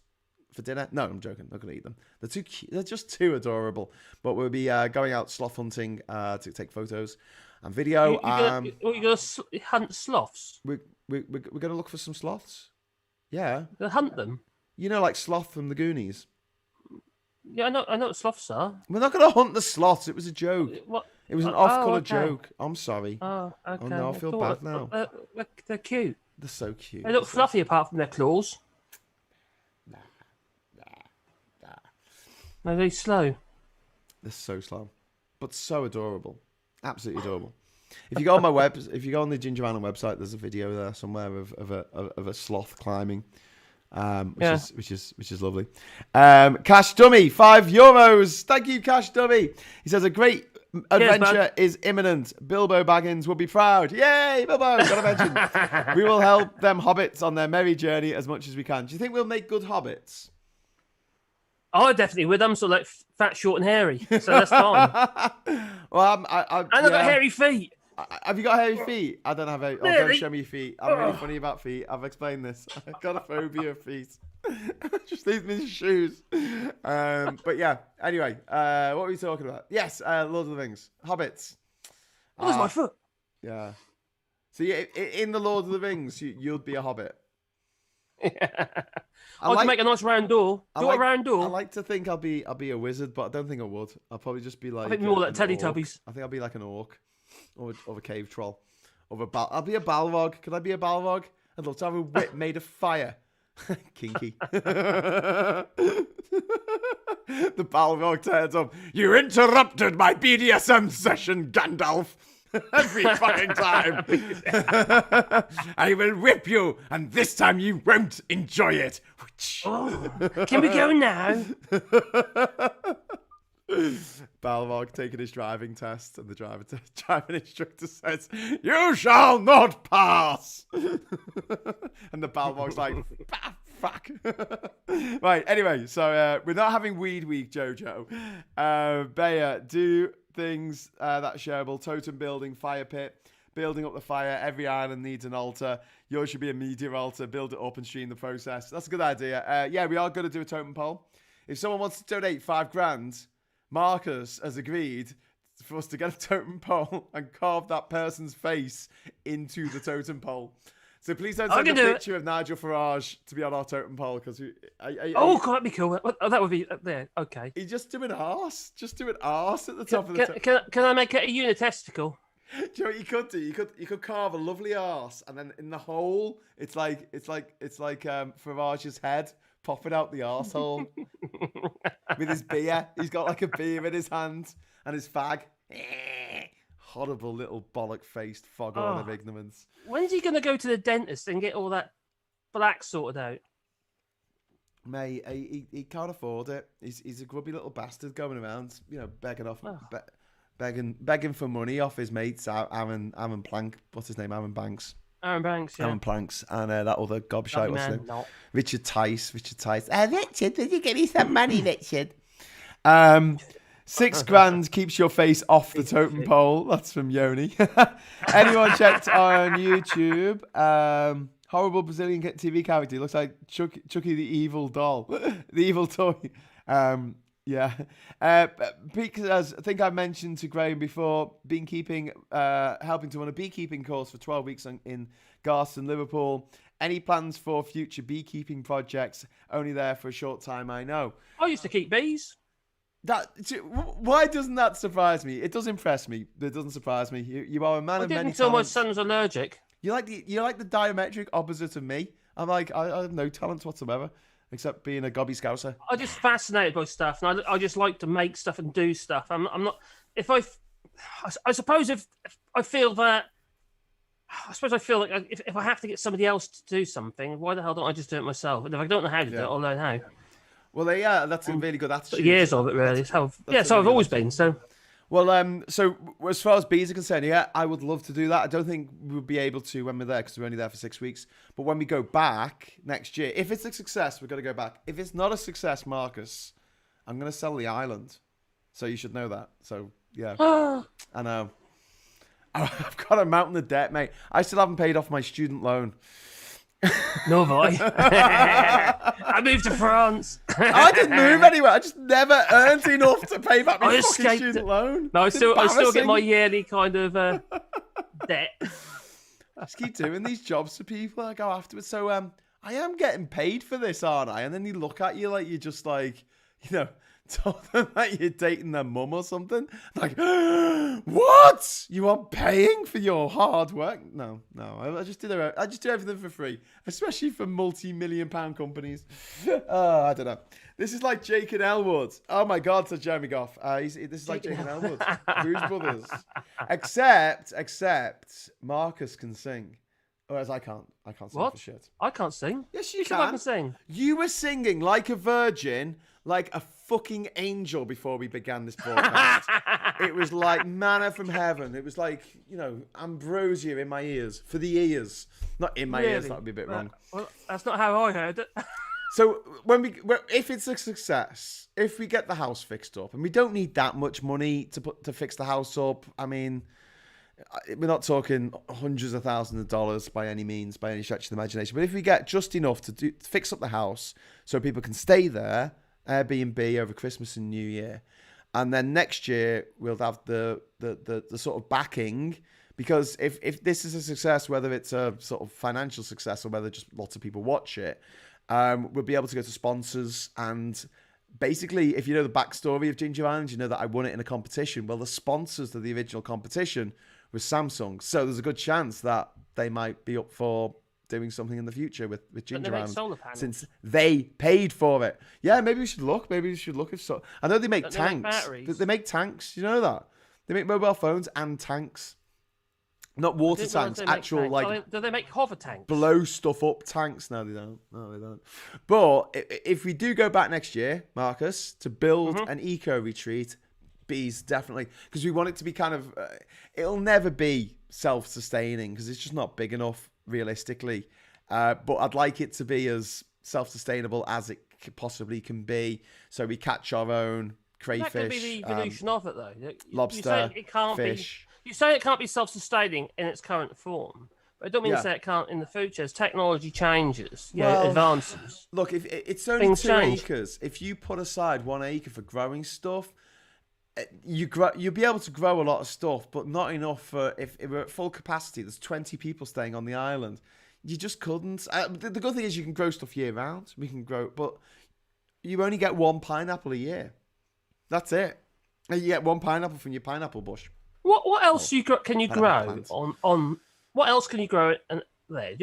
for dinner. No, I'm joking. Not going to eat them. They're too cute. They're just too adorable. But we'll be going out sloth hunting to take photos and video. You're going to hunt sloths? We're going to look for some sloths. Yeah. You're hunt them? Like Sloth from the Goonies. Yeah, I know what sloths are. We're not going to hunt the sloths. It was a joke. What? It was an off-colour okay. joke. I'm sorry. Oh, okay. Oh, no, I feel bad now. They're cute. They're so cute. They look fluffy apart from their claws. They're very slow. They're so slow, but so adorable. Absolutely adorable. If you go on the Jinja website, there's a video there somewhere of a sloth climbing, which is lovely. Cash Dummy, €5. Thank you, Cash Dummy. He says a great adventure is imminent. Bilbo Baggins will be proud. Yay, Bilbo! Gotta mention. We will help them hobbits on their merry journey as much as we can. Do you think we'll make good hobbits? I definitely would. I'm sort of like fat, short, and hairy, so that's fine. Well, I've got hairy feet. Have you got hairy feet? I don't have hairy. Oh, don't show me your feet. I'm really funny about feet. I've explained this. I've got a phobia of feet. Just leave me in shoes. But yeah. Anyway, what were we talking about? Yes, Lord of the Rings, hobbits. Oh, there's my foot. Yeah. So yeah, in the Lord of the Rings, you'd be a hobbit. Yeah. I can make a nice round door. A round door. I like to think I'll be a wizard, but I don't think I would. I'll probably just be like. I think more like Teletubbies. I think I'll be like an orc, or a cave troll, I'll be a Balrog. Could I be a Balrog? I'd love to have a whip made of fire. Kinky. The Balrog turns up. You interrupted my BDSM session, Gandalf. Every fucking time. I will whip you, and this time you won't enjoy it. Oh, can we go now? Balrog taking his driving test, and the driving instructor says, "You shall not pass." And the Balrog's like, fuck. Right, anyway, so we're not having Weed Week, Jojo. Bayer, do things that are shareable. Totem building, fire pit, building up the fire. Every island needs an altar. Yours should be a media altar. Build it up and stream the process. That's a good idea. Yeah, we are going to do a totem poll. If someone wants to donate $5,000, Marcus has agreed for us to get a totem pole and carve that person's face into the totem pole. So please don't send a picture of Nigel Farage to be on our totem pole because God, that'd be cool. That would be there. Okay. He's just doing arse. Just doing arse at the top of the. Can I make it a unitesticle? Do you know what you could do? You could carve a lovely arse, and then in the hole, it's like Farage's head popping out the arsehole with his beer. He's got like a beer in his hand and his fag. Horrible little bollock-faced foghorn of ignorance. When's he going to go to the dentist and get all that black sorted out? Mate, he can't afford it. He's a grubby little bastard going around, begging off begging for money off his mates, Aaron Plank. What's his name? Aaron Banks. Aaron Banks, yeah. Aaron Planks, and that other gobshite, what's his name? No. Richard Tice. Richard, did you give me some money, Richard? $6,000 keeps your face off the totem pole. That's from Yoni. Anyone checked on YouTube? Horrible Brazilian TV character. He looks like Chucky the evil doll. The evil toy. Yeah. Because I think I mentioned to Graham before, helping to run a beekeeping course for 12 weeks in Garston, Liverpool. Any plans for future beekeeping projects? Only there for a short time, I know. I used to keep bees. Why doesn't that surprise me? It does impress me. It doesn't surprise me. You are a man of many talents. Until my son was allergic. You're like the diametric opposite of me. I'm like, I have no talents whatsoever, except being a gobby scouser. I'm just fascinated by stuff, and I just like to make stuff and do stuff. I'm not. I suppose if I feel that. I suppose I feel like if I have to get somebody else to do something, why the hell don't I just do it myself? And if I don't know how to do it, I'll learn how. Well, that's a really good attitude. Years of it, really. So I've always been. So. Well, so as far as bees are concerned, I would love to do that. I don't think we'll be able to when we're there because we're only there for 6 weeks. But when we go back next year, if it's a success, we're going to go back. If it's not a success, Marcus, I'm going to sell the island. So you should know that. So, yeah. I know. I've got a mountain of debt, mate. I still haven't paid off my student loan. No, boy. I moved to France. I didn't move anywhere. I just never earned enough to pay back my fucking student loan. No, I still get my yearly kind of debt. I just keep doing these jobs for people. I go afterwards. So I am getting paid for this, aren't I? And then they look at you like you're just like, told them that you're dating their mum or something. Like, what? You are paying for your hard work? No. I just do everything for free, especially for multi-million-pound companies. I don't know. This is like Jake and Elwood. Oh my God, says Jeremy Goff. This is like Jake and Elwood, Blues Brothers. Except Marcus can sing. Whereas I can't sing for shit. I can't sing. Yes, you can. I can sing. You were singing like a virgin, like a fucking angel before we began this broadcast. It was like manna from heaven. It was like, ambrosia in my ears. For the ears. Not in my ears, that would be a bit wrong. Well, that's not how I heard it. So if it's a success, if we get the house fixed up, and we don't need that much money to fix the house up, I mean, we're not talking hundreds of thousands of dollars by any means, by any stretch of the imagination. But if we get just enough to fix up the house so people can stay there, Airbnb over Christmas and New Year, and then next year we'll have the sort of backing, because if this is a success, whether it's a sort of financial success or whether just lots of people watch it, we'll be able to go to sponsors. And basically, if you know the backstory of Jinja Island, you know that I won it in a competition. Well, the sponsors of the original competition was Samsung, so there's a good chance that they might be up for doing something in the future with Jinja Island, since they paid for it. Yeah, maybe we should look. If so. I know they make tanks. They make tanks. You know that? They make mobile phones and tanks. Not water tanks, actual tanks. Like. Do they make hover tanks? Blow stuff up tanks? No, they don't. But if we do go back next year, Marcus, to build an eco retreat, bees definitely, because we want it to be kind of. It'll never be self-sustaining because it's just not big enough realistically. But I'd like it to be as self-sustainable as it possibly can be. So we catch our own crayfish. That could be the evolution of it, though. Lobster, fish. You say it can't be self-sustaining in its current form, but I don't mean to say it can't in the future. As technology changes, advances. Look, if it's only 2 acres, if you put aside 1 acre for growing stuff, you'll be able to grow a lot of stuff, but not enough for if we're at full capacity. There's 20 people staying on the island. You just couldn't. The good thing is you can grow stuff year round. We can grow, but you only get 1 pineapple a year. That's it. You get 1 pineapple from your pineapple bush. What else can you grow on? What else can you grow there?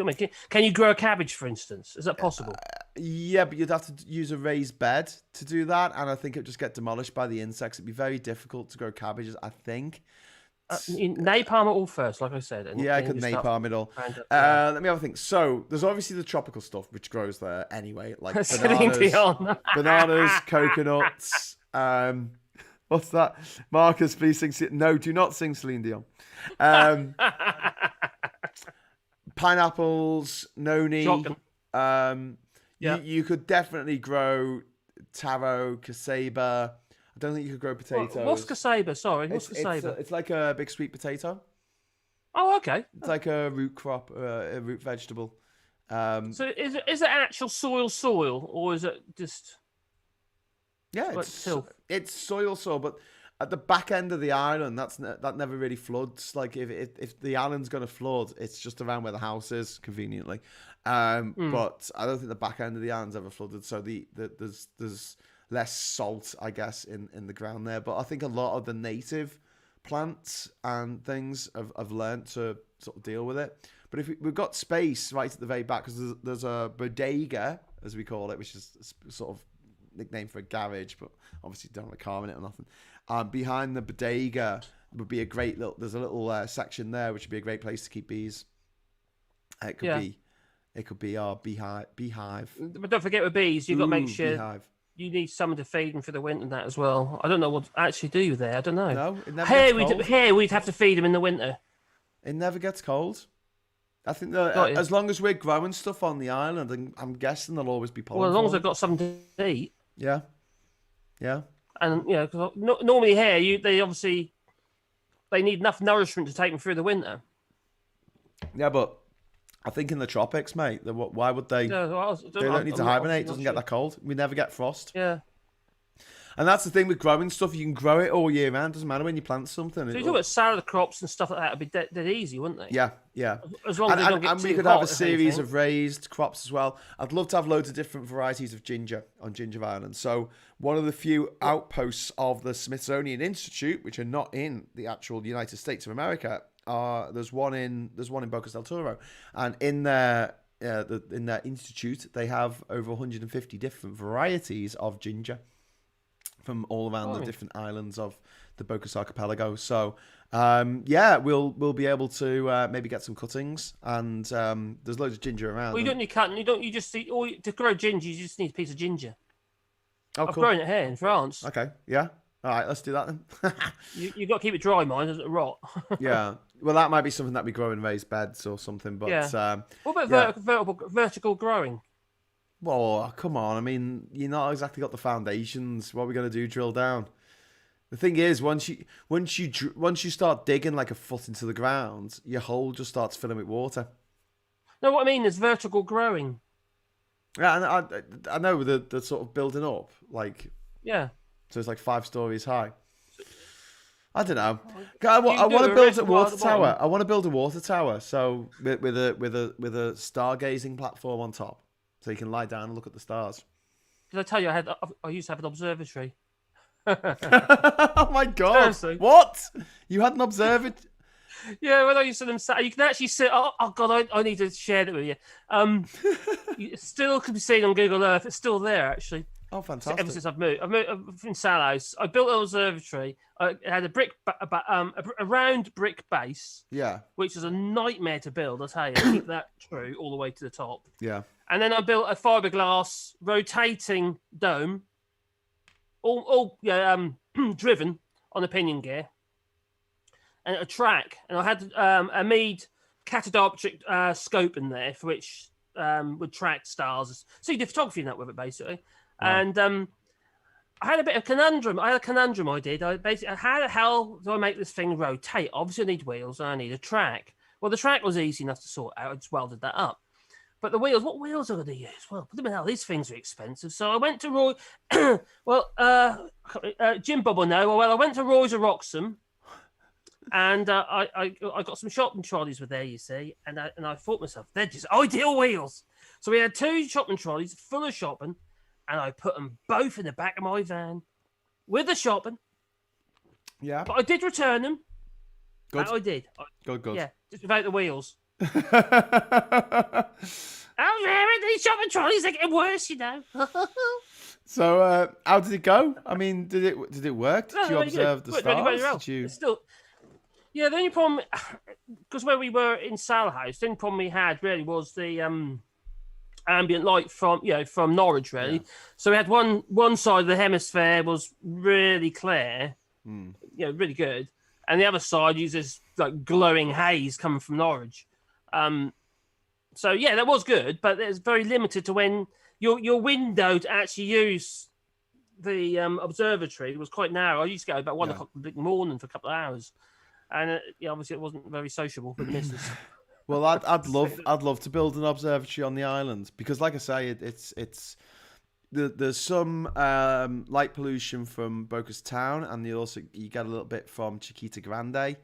Can you grow a cabbage, for instance? Is that possible? Yeah, but you'd have to use a raised bed to do that, and I think it'd just get demolished by the insects. It'd be very difficult to grow cabbages, I think. Napalm it all first, like I said. I could napalm it all. Let me have a think. So there's obviously the tropical stuff which grows there anyway, like bananas, coconuts. What's that? Marcus, please sing. No, do not sing Celine Dion. Um, pineapples, noni. Shotgun. Yeah. You could definitely grow taro, casaba. I don't think you could grow potatoes. What's casaba? Sorry, what's casaba? It's like a big sweet potato. Oh, okay. It's like a root crop, a root vegetable. So is it actual soil, or is it just? Yeah, like it's soil, but at the back end of the island, that never really floods. Like if the island's going to flood, it's just around where the house is, conveniently. But I don't think the back end of the island's ever flooded. So there's less salt, I guess, in the ground there. But I think a lot of the native plants and things have learned to sort of deal with it. But if we've got space right at the very back, because there's a bodega, as we call it, which is sort of nickname for a garage, but obviously don't have a car in it or nothing. Behind the bodega would be a great there's a little section there, which would be a great place to keep bees. It could be our beehive. But don't forget with bees, you've got to make sure beehive. You need someone to feed them for the winter and that as well. I don't know what to actually do there. I don't know. No, it never gets cold. We'd have to feed them in the winter. It never gets cold. I think that as long as we're growing stuff on the island, I'm guessing there'll always be pollen. Well, as long as they've got something to eat. Yeah. And cause normally here they need enough nourishment to take them through the winter. Yeah, but I think in the tropics, mate, why would they? No, they don't need to hibernate. It doesn't get that cold. We never get frost. Yeah. And that's the thing with growing stuff. You can grow it all year round. Doesn't matter when you plant something. So you talk about salad crops and stuff like that. It'd be dead easy, wouldn't they? Yeah. As long as they don't get and too we could hot, have a series of raised crops as well. I'd love to have loads of different varieties of ginger on Ginger Island. So one of the few outposts of the Smithsonian Institute, which are not in the actual United States of America, there's one in Bocas del Toro, and in their institute they have over 150 different varieties of ginger from all around the different islands of the Bocas Archipelago. So, we'll be able to maybe get some cuttings, and there's loads of ginger around. Well, you don't need cutting. You just see. To grow ginger, you just need a piece of ginger. Oh, I've cool. grown it here in France. Okay, yeah. All right, let's do that then. You've got to keep it dry, mind, doesn't it rot? Yeah. Well, that might be something that we grow in raised beds or something. But what about vertical growing? Well, come on. I mean, you're not exactly got the foundations. What are we going to do? Drill down? The thing is, once you start digging like a foot into the ground, your hole just starts filling with water. No, what I mean is vertical growing. Yeah, and I know the sort of building up, like so it's like 5 stories high. I don't know. I want to build a water tower. I want to build a water tower, so with a stargazing platform on top, so you can lie down and look at the stars. Did I tell you I used to have an observatory? Oh my god! Seriously? What? You had an observatory? Yeah, when I used to them, you can actually see. Oh god, I need to share that with you. It still can be seen on Google Earth. It's still there actually. Oh, fantastic! Ever since I've moved from Salhouse, I built an observatory. It had a round brick base. Yeah. Which is a nightmare to build. I'll tell you, keep that true all the way to the top. Yeah. And then I built a fiberglass rotating dome, all driven on a pinion gear, and a track. And I had a Meade catadioptric scope in there for which would track stars. So you did photography in that with it, basically. Wow. And I had a bit of conundrum. I did. How the hell do I make this thing rotate? Obviously, I need wheels and I need a track. Well, the track was easy enough to sort out. I just welded that up. But the wheels, what wheels are going to use? Well, these things are expensive. So I went to Roy. Jim Bob will know. Well, I went to Roy's of Wroxham, and I got some shopping trolleys with there, you see, and I thought to myself, they're just ideal wheels. So we had 2 shopping trolleys full of shopping, and I put them both in the back of my van with the shopping. Yeah. But I did return them. Good. I did. Good. Yeah, just without the wheels. These shopping trolleys are getting worse, you know. So, how did it go? I mean, did it work? Did you observe the stars? Yeah, the only problem, because where we were in Salhouse, the only problem we had really was the ambient light from from Norwich, really. Yeah. So we had one side of the hemisphere was really clear, Mm. really good, and the other side uses like glowing haze coming from Norwich. So yeah, that was good, but it's very limited to when your window to actually use the observatory was quite narrow. I used to go about 1 o'clock in the morning for a couple of hours, and obviously it wasn't very sociable for the missus. Well, I'd love to build an observatory on the island because, like I say, it's there's some light pollution from Boca's Town, and you get a little bit from Chiquita Grande,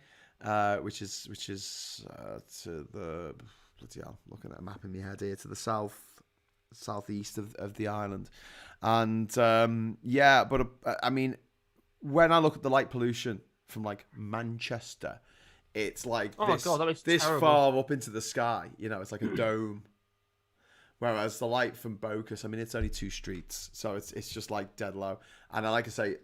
which is to the bloody hell, looking at a map in my head here, to the southeast of the island, and but I mean, when I look at the light pollution from like Manchester, it's like this far up into the sky, it's like a dome. Whereas the light from Bocas, I mean, it's only 2 streets, so it's just like dead low. And I like to say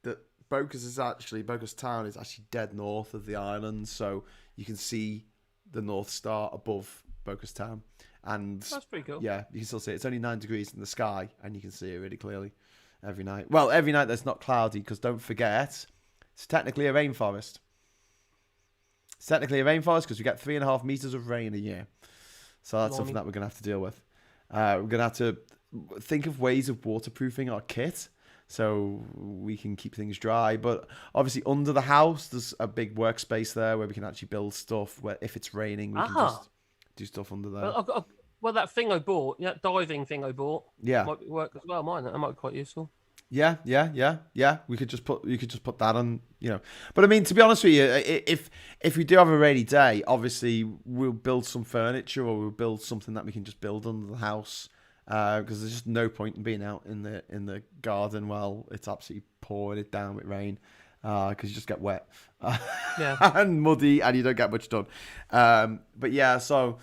that Bocas Town is actually dead north of the island, so you can see the North Star above Bocas Town. And that's pretty cool. Yeah, you can still see it. It's only 9 degrees in the sky, and you can see it really clearly every night. Well, every night that's not cloudy, because don't forget, it's technically a rainforest. It's technically a rainforest because we get 3.5 meters of rain a year. So that's something that we're going to have to deal with. We're going to have to think of ways of waterproofing our kit so we can keep things dry. But obviously under the house, there's a big workspace there where we can actually build stuff. Where if it's raining, we can just do stuff under there. Well, that thing I bought, that diving thing I bought, yeah, might work as well. That might be quite useful. Yeah. We could just put that on, But I mean, to be honest with you, if we do have a rainy day, obviously we'll build some furniture or we'll build something that we can just build under the house, because there's just no point in being out in the garden while it's absolutely pouring it down with rain, because you just get wet, and muddy, and you don't get much done. But yeah, so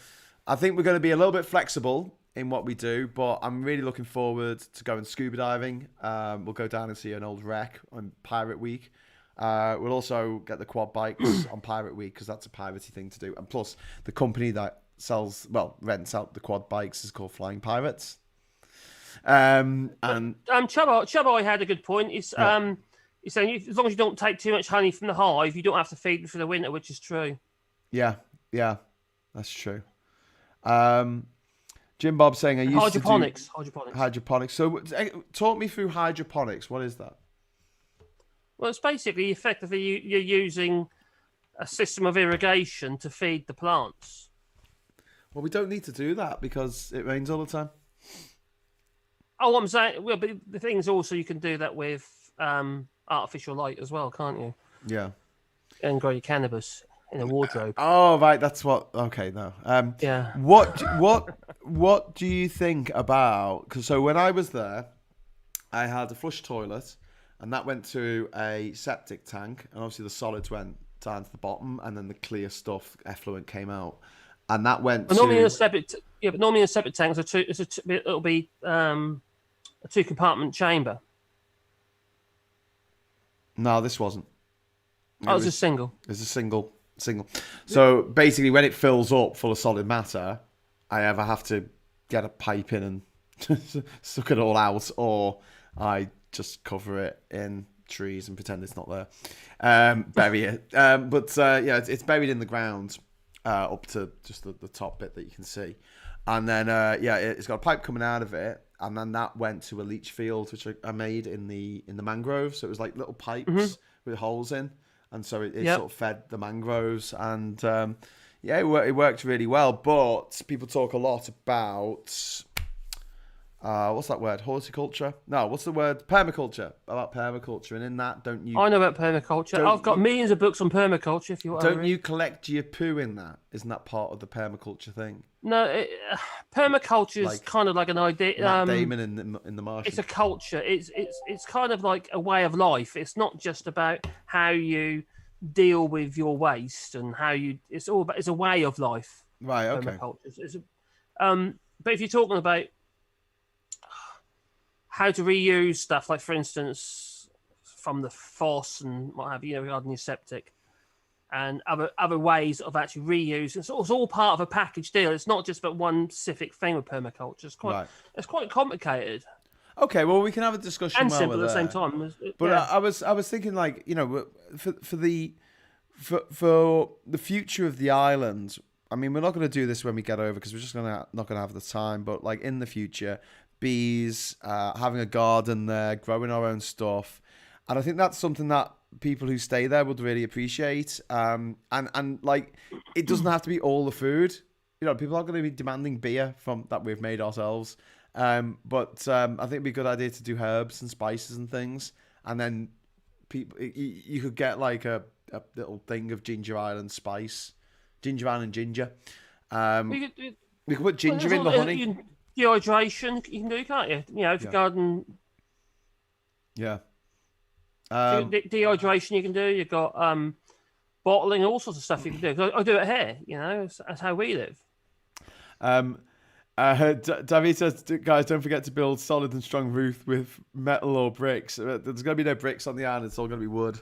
I think we're going to be a little bit flexible in what we do, but I'm really looking forward to going scuba diving. We'll go down and see an old wreck on Pirate Week. We'll also get the quad bikes on Pirate Week because that's a piratey thing to do. And plus, the company that rents out the quad bikes is called Flying Pirates. Chaboy had a good point. He's saying as long as you don't take too much honey from the hive, you don't have to feed them for the winter, which is true. Yeah, that's true. Jim Bob saying I used hydroponics. Hydroponics. So talk me through hydroponics. What is that? Well, it's basically effectively you're using a system of irrigation to feed the plants. Well, we don't need to do that because it rains all the time. Oh, I'm saying, well, but the thing is also you can do that with artificial light as well, can't you? Yeah. And grow your cannabis in a wardrobe. Oh, right. That's what. Okay, no. Yeah. What do you think about? Because so when I was there, I had a flush toilet, and that went to a septic tank, and obviously the solids went down to the bottom, and then the clear stuff, effluent, came out, and that went. Normally in a septic, but normally in a septic tank, it'll be a 2-compartment chamber. No, this wasn't. It was a single. It's a single. So basically, when it fills up full of solid matter, I either have to get a pipe in and suck it all out, or I just cover it in trees and pretend it's not there. Bury it. It's buried in the ground up to just the top bit that you can see. And then, it's got a pipe coming out of it. And then that went to a leach field, which I made in the mangroves. So it was like little pipes with holes in. And so it sort of fed the mangroves. And it worked really well. But people talk a lot about, what's that word? Horticulture? No, what's the word? Permaculture. About permaculture. And in that, don't you... I know about permaculture. I've got millions of books on permaculture, if you want. Don't you collect your poo in that? Isn't that part of the permaculture thing? No, permaculture is kind of like an idea. Matt Damon in The Martian. It's a culture. It's kind of like a way of life. It's not just about how you deal with your waste and how you. It's a way of life. Right. Okay. But if you're talking about how to reuse stuff, like for instance, from the foss and what have you, regarding your septic, and other ways of actually reuse. It's all part of a package deal. It's not just about one specific thing with permaculture. It's quite complicated. Okay, well, we can have a discussion And while simple we're at the there. same time. But Yeah. I was thinking, like, you know, for the future of the island. I mean, we're not going to do this when we get over because we're just not going to have the time. But like in the future, bees, having a garden there, growing our own stuff, and I think that's something that people who stay there would really appreciate. And like, it doesn't have to be all the food. You know, people are going to be demanding beer from that we've made ourselves. But I think it'd be a good idea to do herbs and spices and things, and then people you could get like a little thing of ginger ale and spice, ginger ale and ginger. We could put ginger in the honey. Dehydration you can do, can't you? You know, if your garden. Yeah. Dehydration you can do. You've got bottling, all sorts of stuff you can do. 'Cause I do it here. You know, that's how we live. David says, guys, don't forget to build solid and strong roof with metal or bricks. There's going to be no bricks on the island. It's all going to be wood.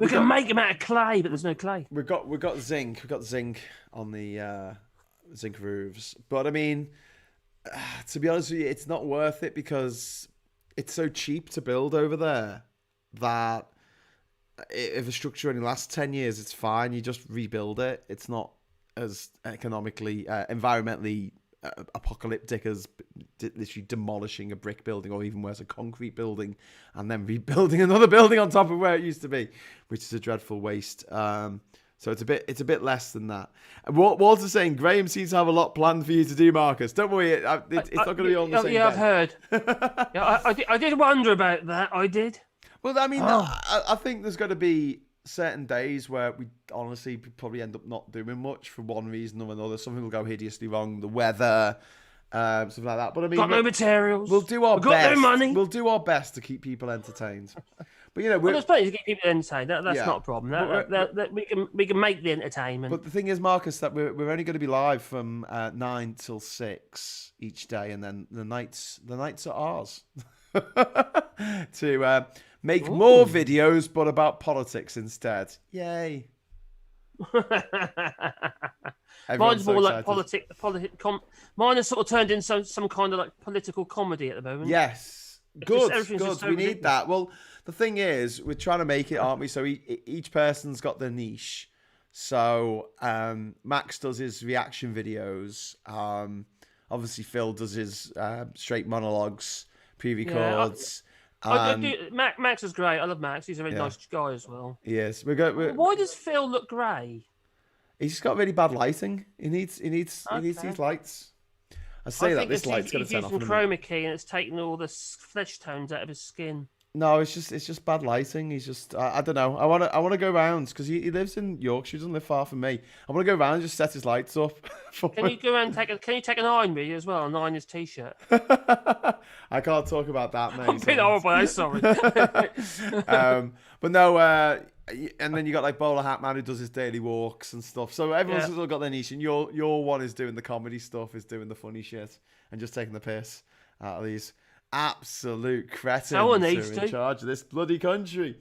We can make them out of clay, but there's no clay. We've got zinc. We've got zinc on the zinc roofs. But I mean, to be honest with you, it's not worth it because it's so cheap to build over there that if a structure only lasts 10 years, it's fine. You just rebuild it. It's not as economically, environmentally apocalyptic as literally demolishing a brick building, or even worse, a concrete building, and then rebuilding another building on top of where it used to be, which is a dreadful waste. So it's a bit less than that. And Walter's saying Graham seems to have a lot planned for you to do, Marcus. Don't worry, it's not going to be on the same day. I've heard. I did wonder about that. I did. Well, I mean, I think there's going to be certain days where we honestly probably end up not doing much for one reason or another. Something will go hideously wrong, the weather, something like that. But I mean, got no materials. We'll do our best. Got no money. We'll do our best to keep people entertained. But you know, there's plenty to keep people entertained. That's not a problem. We can make the entertainment. But the thing is, Marcus, that we're only going to be live from 9 till 6 each day, and then the nights are ours to make more videos, but about politics instead. Yay! Mine's more like mine has sort of turned into some kind of like political comedy at the moment. Yes, good. So we need that. Well, the thing is, we're trying to make it, aren't we? So each person's got their niche. So Max does his reaction videos. Obviously, Phil does his straight monologues, pre-records. Max is great. I love Max. He's a really nice guy as well. Yes, why does Phil look grey? He's got really bad lighting. He needs these lights. I think this light's going to turn off. He's using chroma key and it's taking all the flesh tones out of his skin. No, it's just bad lighting. He's just I don't know. I want to go round because he lives in Yorkshire. He doesn't live far from me. I want to go round and just set his lights up. Can you go around and can you take an iron with you as well and iron his t-shirt? I can't talk about that, mate. I'm being horrible. I'm sorry. But no. And then you got like Bowler Hat Man who does his daily walks and stuff. So everyone's sort of got their niche, and your one is doing the comedy stuff, is doing the funny shit, and just taking the piss out of these absolute cretins who are in charge of this bloody country.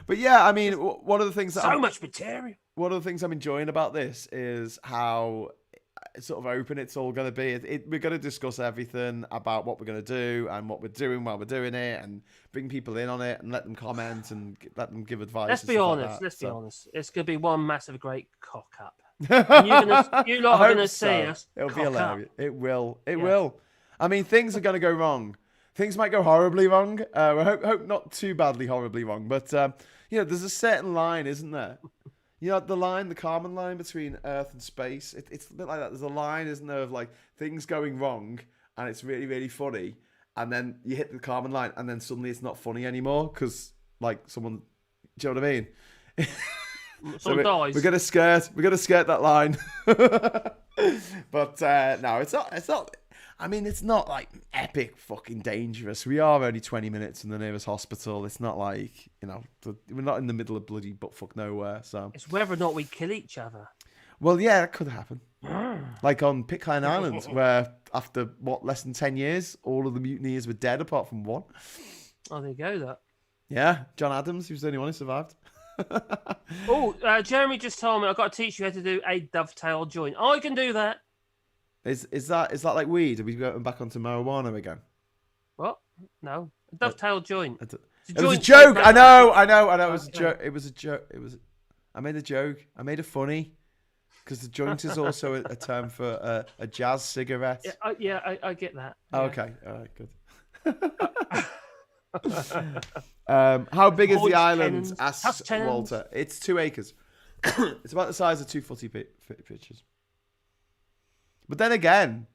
But yeah, I mean, one of the things much material. One of the things I'm enjoying about this is how sort of open it's all going to be. We're going to discuss everything about what we're going to do and what we're doing while we're doing it, and bring people in on it and let them comment and let them give advice. Let's be honest. Like be honest. It's going to be one massive great cock up. And you lot are going to see us. It'll be hilarious. It will. It will. I mean, things are going to go wrong. Things might go horribly wrong. We hope not too badly horribly wrong. But, you know, there's a certain line, isn't there? You know, the Kármán line between Earth and space. It's a bit like that. There's a line, isn't there, of like things going wrong and it's really, really funny. And then you hit the Kármán line and then suddenly it's not funny anymore because, like, someone... Do you know what I mean? Someone dies. We're gonna skirt that line. But no, it's not. I mean, it's not like epic fucking dangerous. We are only 20 minutes from the nearest hospital. It's not like, you know, we're not in the middle of bloody buttfuck nowhere. So it's whether or not we kill each other. Well, yeah, that could happen. Like on Pitcairn Island, where after less than 10 years, all of the mutineers were dead apart from one. Oh, there you go. That. Yeah, John Adams. He was the only one who survived. Jeremy just told me I've got to teach you how to do a dovetail joint. I can do that. Is that like weed? Are we going back onto marijuana again? What? No. A dovetail joint. It was a joke. I know. It was a joke. I made a joke. I made a funny. Because the joint is also a term for a jazz cigarette. I get that. Oh, okay. All right, good. How big is the island? Asks Walter. It's 2 acres. It's about the size of 2 footy pitches. But then again,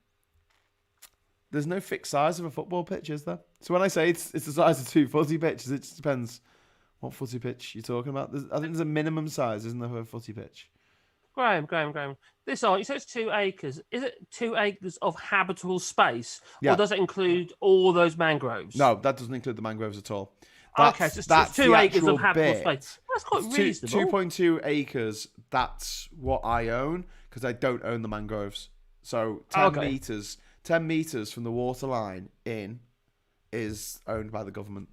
there's no fixed size of a football pitch, is there? So when I say it's the size of 2 footy pitches, it just depends what footy pitch you're talking about. I think there's a minimum size, isn't there, for a footy pitch? Graham. This you said it's 2 acres. Is it 2 acres of habitable space, or does it include all those mangroves? No, that doesn't include the mangroves at all. Okay, so it's 2 acres of habitable space. That's quite reasonable. 2.2 acres. That's what I own because I don't own the mangroves. So 10 meters, 10 meters from the waterline in is owned by the government.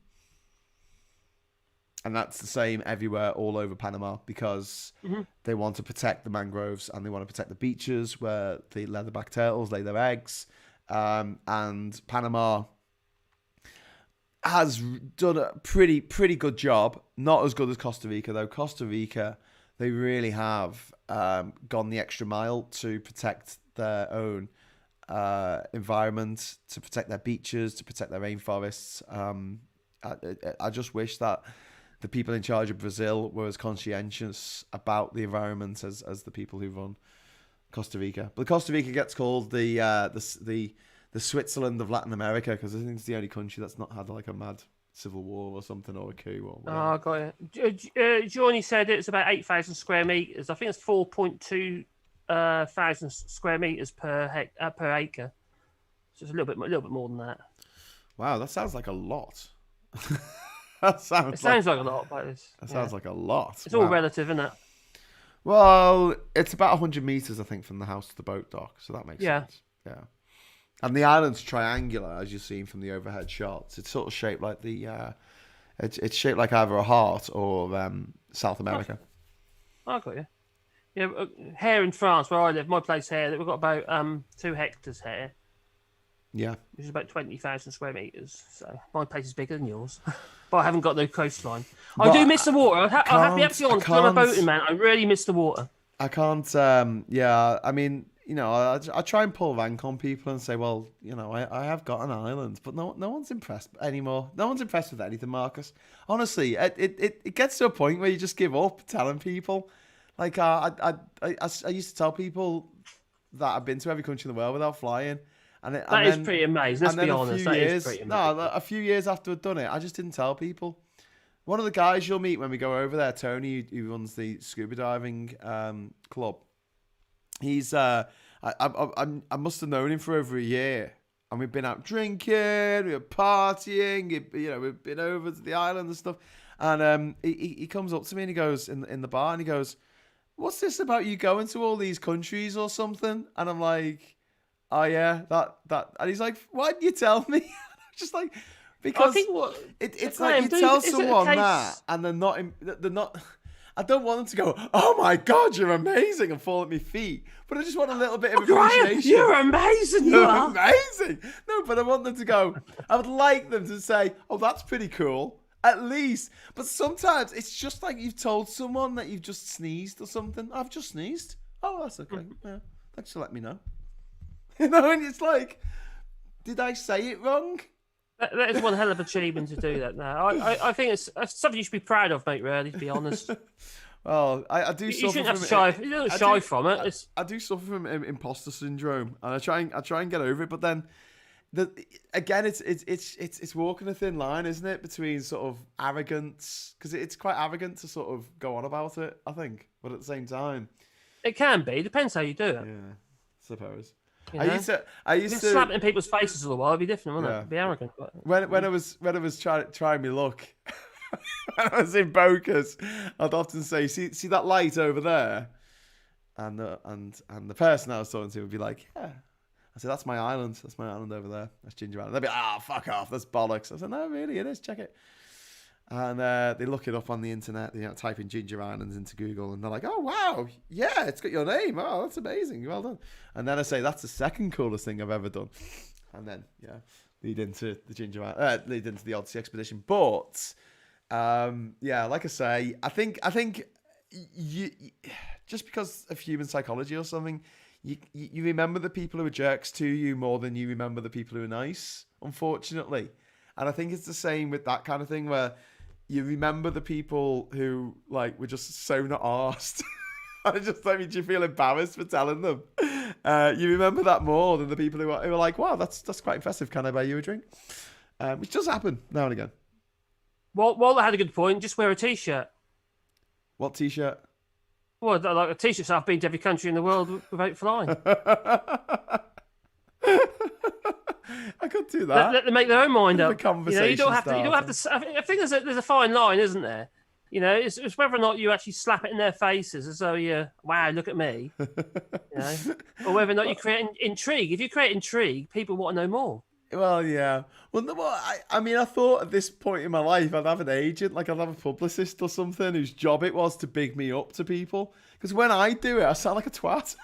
And that's the same everywhere, all over Panama, because they want to protect the mangroves and they want to protect the beaches where the leatherback turtles lay their eggs. And Panama has done a pretty good job. Not as good as Costa Rica, though. Costa Rica, they really have gone the extra mile to protect their own environment, to protect their beaches, to protect their rainforests. I just wish that the people in charge of Brazil were as conscientious about the environment as the people who run Costa Rica. But Costa Rica gets called the Switzerland of Latin America because I think it's the only country that's not had like a mad civil war or something or a coup or whatever. Oh, got it. Johnny said it's about 8,000 square meters. I think it's 4.2 thousand square meters per acre. So it's a little bit more than that. Wow, that sounds like a lot. It sounds like a lot, but that sounds like a lot. It's all relative, isn't it? Well, it's about 100 meters, I think, from the house to the boat dock, so that makes sense. Yeah. And the island's triangular, as you've seen from the overhead shots. It's sort of shaped like it's shaped like either a heart or South America. I got you. Yeah, here in France, where I live, my place here, we've got about 2 hectares here. Yeah. Which is about 20,000 square meters. So my place is bigger than yours. But I haven't got no coastline. I do miss the water. I'll have to be absolutely honest. I'm a boating man. I really miss the water. I can't, I mean, I try and pull rank on people and say, well, I have got an island, but no one's impressed anymore. No one's impressed with anything, Marcus. Honestly, it gets to a point where you just give up telling people. Like, I used to tell people that I've been to every country in the world without flying. That is pretty amazing. Let's be honest. That is pretty amazing. No, a few years after I'd done it, I just didn't tell people. One of the guys you'll meet when we go over there, Tony, who runs the scuba diving club. He's I must have known him for over a year, and we've been out drinking, we were partying, we've been over to the island and stuff. And he comes up to me and he goes in the bar and he goes, "What's this about you going to all these countries or something?" And I'm like, "Oh yeah, that." And he's like, "Why didn't you tell me?" I'm just like, because it's like you tell someone that, and they're not. I don't want them to go, "Oh my God, you're amazing," and fall at my feet. But I just want a little bit of appreciation. You're amazing. You're amazing. No, but I want them to go. I would like them to say, "Oh, that's pretty cool." At least. But sometimes it's just like you've told someone that you've just sneezed or something. "I've just sneezed." "Oh, that's okay. Yeah, thanks for letting me know." And it's like, did I say it wrong? That is one hell of an achievement to do that now. I think it's something you should be proud of, mate, really, to be honest. Well, I do you suffer shouldn't have from you don't shy from it. I do suffer from imposter syndrome, and I try and get over it, but then it's walking a thin line, isn't it, between sort of arrogance, because it's quite arrogant to sort of go on about it, I think, but at the same time, it can be. Depends how you do it. Yeah, I suppose. I used to slap it in people's faces all the while. It'd be different, wouldn't it? It'd be arrogant. When I was trying my luck, when I was in Boca's, I'd often say, "See that light over there," and the person I was talking to would be like, "Yeah." I said, "That's my island. That's my island over there. That's Jinja Island." They'd be, "Ah, fuck off. That's bollocks." I said, "No, really, it is. Check it." And they look it up on the internet. They type in Ginger Islands into Google, and they're like, "Oh wow, yeah, it's got your name. Oh, that's amazing. Well done." And then I say, "That's the second coolest thing I've ever done." And then lead into the lead into the Odyssey expedition. But like I say, I think you just because of human psychology or something, you remember the people who are jerks to you more than you remember the people who are nice, unfortunately. And I think it's the same with that kind of thing where you remember the people who were just so not arsed. And it just makes you feel embarrassed for telling them. You remember that more than the people who are like, "Wow, that's quite impressive. Can I buy you a drink?" Which does happen now and again. Walter had a good point. Just wear a t-shirt. What t-shirt? Well, like a t-shirt. So I've been to every country in the world without flying. I could do that. Let them make their own mind up. You don't have to. I think there's a fine line, isn't there? It's whether or not you actually slap it in their faces as though wow, look at me. Or whether or not you create intrigue. If you create intrigue, people want to know more. Well, yeah. Well, I thought at this point in my life I'd have an agent, I'd have a publicist or something whose job it was to big me up to people. Because when I do it, I sound like a twat.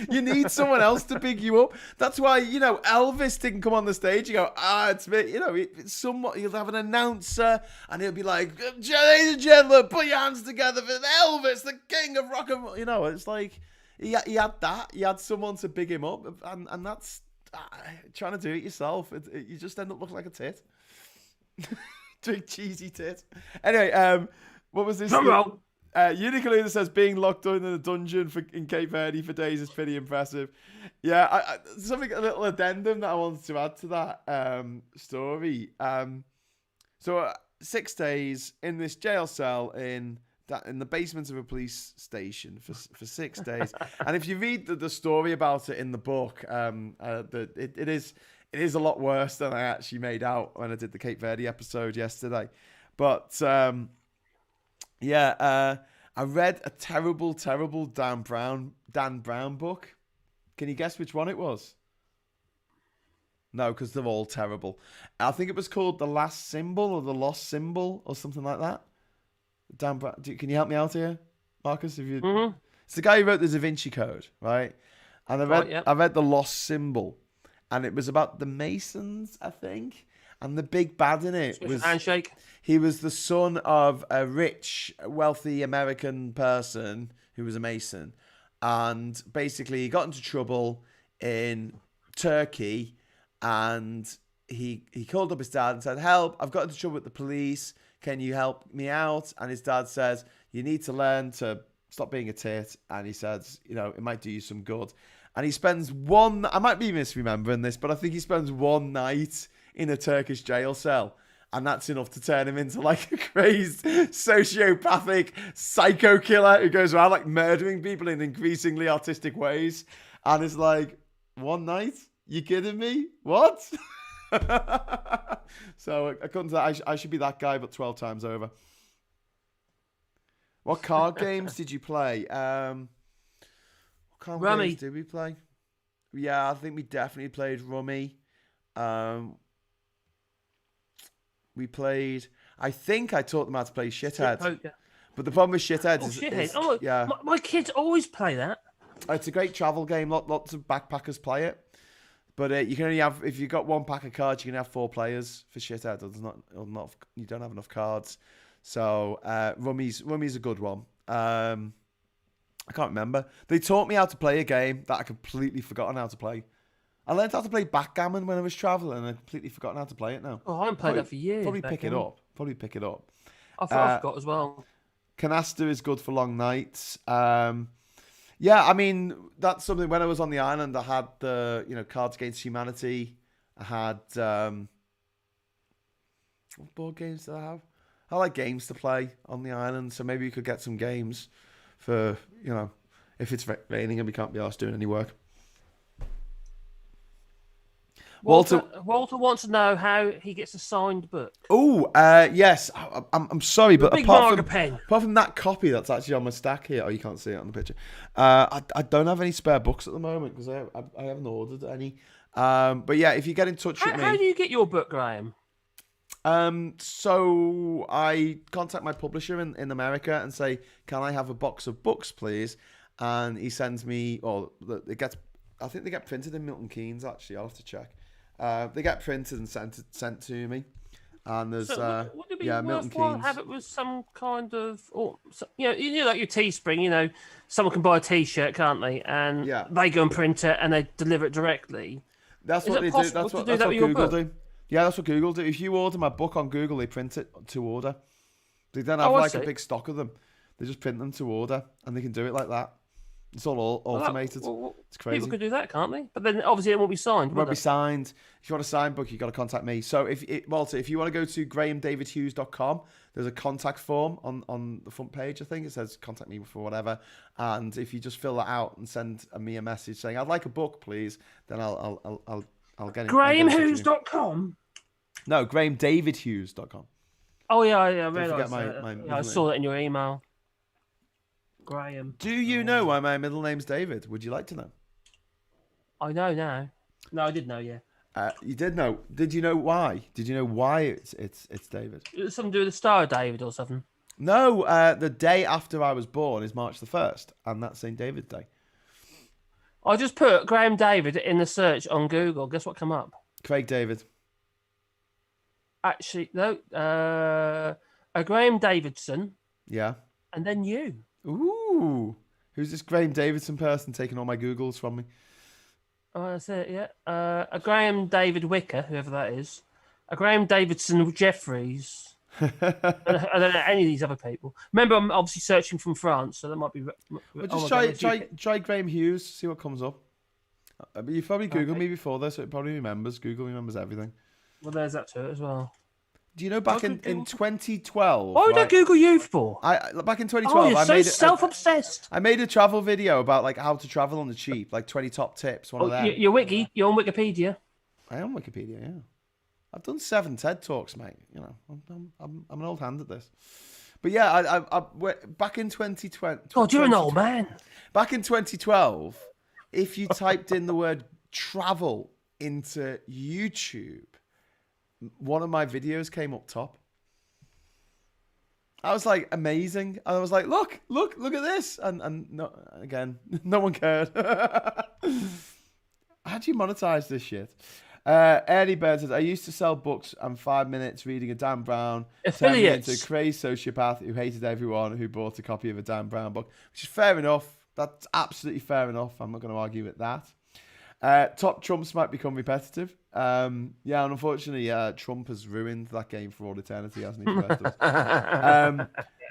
You need someone else to big you up. That's why, Elvis didn't come on the stage. You go, it's me. It's someone. He'll have an announcer, and he'll be like, "Ladies and gentlemen, put your hands together for Elvis, the king of rock and roll." It's like he had that. He had someone to big him up, and that's trying to do it yourself. You just end up looking like a tit, big cheesy tit. Anyway, what was this? Drum roll. Unikaluna says being locked in a dungeon in Cape Verde for days is pretty impressive. Yeah, a little addendum that I wanted to add to that story. So 6 days in this jail cell in the basement of a police station for 6 days. And if you read the story about it in the book, it is a lot worse than I actually made out when I did the Cape Verde episode yesterday. But I read a terrible Dan Brown book. Can you guess which one it was? No, because they're all terrible. I think it was called The Last Symbol or The Lost Symbol or something like that. Dan Brown. Can you help me out here, Marcus? It's the guy who wrote the Da Vinci Code, right? And I read The Lost Symbol, and it was about the Masons, I think. And the big bad in it was handshake. He was the son of a rich, wealthy American person who was a Mason. And basically he got into trouble in Turkey, and he called up his dad and said, "Help, I've got into trouble with the police. Can you help me out?" And his dad says, "You need to learn to stop being a tit." And he says, "It might do you some good." And he spends I might be misremembering this, but I think he spends one night in a Turkish jail cell, and that's enough to turn him into a crazed sociopathic psycho killer who goes around murdering people in increasingly artistic ways. And it's like, one night? You kidding me? What? So according to that, I should be that guy, but 12 times over. What card games did you play? What card Rummy. games did we play? Yeah, I think we definitely played Rummy. We played. I think I taught them how to play Shithead. But the problem with Shithead is, Shithead. Yeah. My kids always play that. It's a great travel game. Lots of backpackers play it. But you can only have, if you've got one pack of cards, you can have 4 players for Shithead. You don't have enough cards. So Rummy's a good one. I can't remember. They taught me how to play a game that I completely forgotten how to play. I learned how to play backgammon when I was travelling, and I've completely forgotten how to play it now. Oh, I haven't played that for years. Probably pick it up. I forgot as well. Canasta is good for long nights. Yeah, I mean, that's something. When I was on the island, I had the Cards Against Humanity. I had what board games did I have? I like games to play on the island, so maybe you could get some games for if it's raining and we can't be asked doing any work. Walter wants to know how he gets a signed book. Oh, yes. I'm sorry, but apart from that copy that's actually on my stack here, you can't see it on the picture. I don't have any spare books at the moment because I haven't ordered any. But yeah, if you get in touch with me, how do you get your book, Graham? So I contact my publisher in America and say, can I have a box of books, please? And he sends me, I think they get printed in Milton Keynes, actually. I'll have to check. They get printed and sent to me. And there's, would it be Milton worthwhile Keynes. have it with some kind of, like your Teespring, someone can buy a T-shirt, can't they? And they go and print it and they deliver it directly. That's what they do. That's what Google do. Yeah, that's what Google do. If you order my book on Google, they print it to order. They don't have a big stock of them. They just print them to order, and they can do it like that. It's all automated. It's crazy. People could do that, can't they? But then obviously it won't be signed. It won't be signed. If you want a signed book, you've got to contact me. So Walter, if you want to go to grahamdavidhughes.com, there's a contact form on the front page. I think it says contact me for whatever. And if you just fill that out and send me a message saying I'd like a book, please, then I'll get it. grahamhughes.com. No, grahamdavidhughes.com. Oh yeah, I realised that. I saw that in your email. Graham. Do you know why my middle name's David? Would you like to know? I know now. No, I did know. Yeah. You did know. Did you know why? Did you know why it's David? Something to do with the Star of David or something. No, the day after I was born is March the 1st, and that's St. David's Day. I just put Graham David in the search on Google. Guess what came up? Craig David. Actually, no. A Graham Davidson. Yeah. And then you. Ooh. Who's this Graham Davidson person taking all my Googles from me? Oh, that's it, yeah. A Graham David Wicker, whoever that is. A Graham Davidson Jeffries. I don't know any of these other people. Remember, I'm obviously searching from France, so that might be... Well, just try Graham Hughes, see what comes up. You've probably Googled me before this, so it probably remembers. Google remembers everything. Well, there's that to it as well. Do you know back in 2012? Why would I Google you for? Back in 2012, oh, you're so self-obsessed. I made a travel video about like how to travel on the cheap, like 20 top tips. One of them. You're on Wikipedia. I am Wikipedia, yeah. I've done 7 TED talks, mate. You know, I'm an old hand at this. But yeah, back in 2020. God, you're an old man. Back in 2012, if you typed in the word travel into YouTube, one of my videos came up top. I was like, amazing. And I was like, look at this. And no, again, no one cared. How do you monetize this shit? Eddie Bird says, I used to sell books and 5 minutes reading a Dan Brown turned me into a crazy sociopath who hated everyone who bought a copy of a Dan Brown book, which is fair enough. That's absolutely fair enough. I'm not going to argue with that. Top trumps might become repetitive. Yeah, and unfortunately, Trump has ruined that game for all eternity, hasn't he?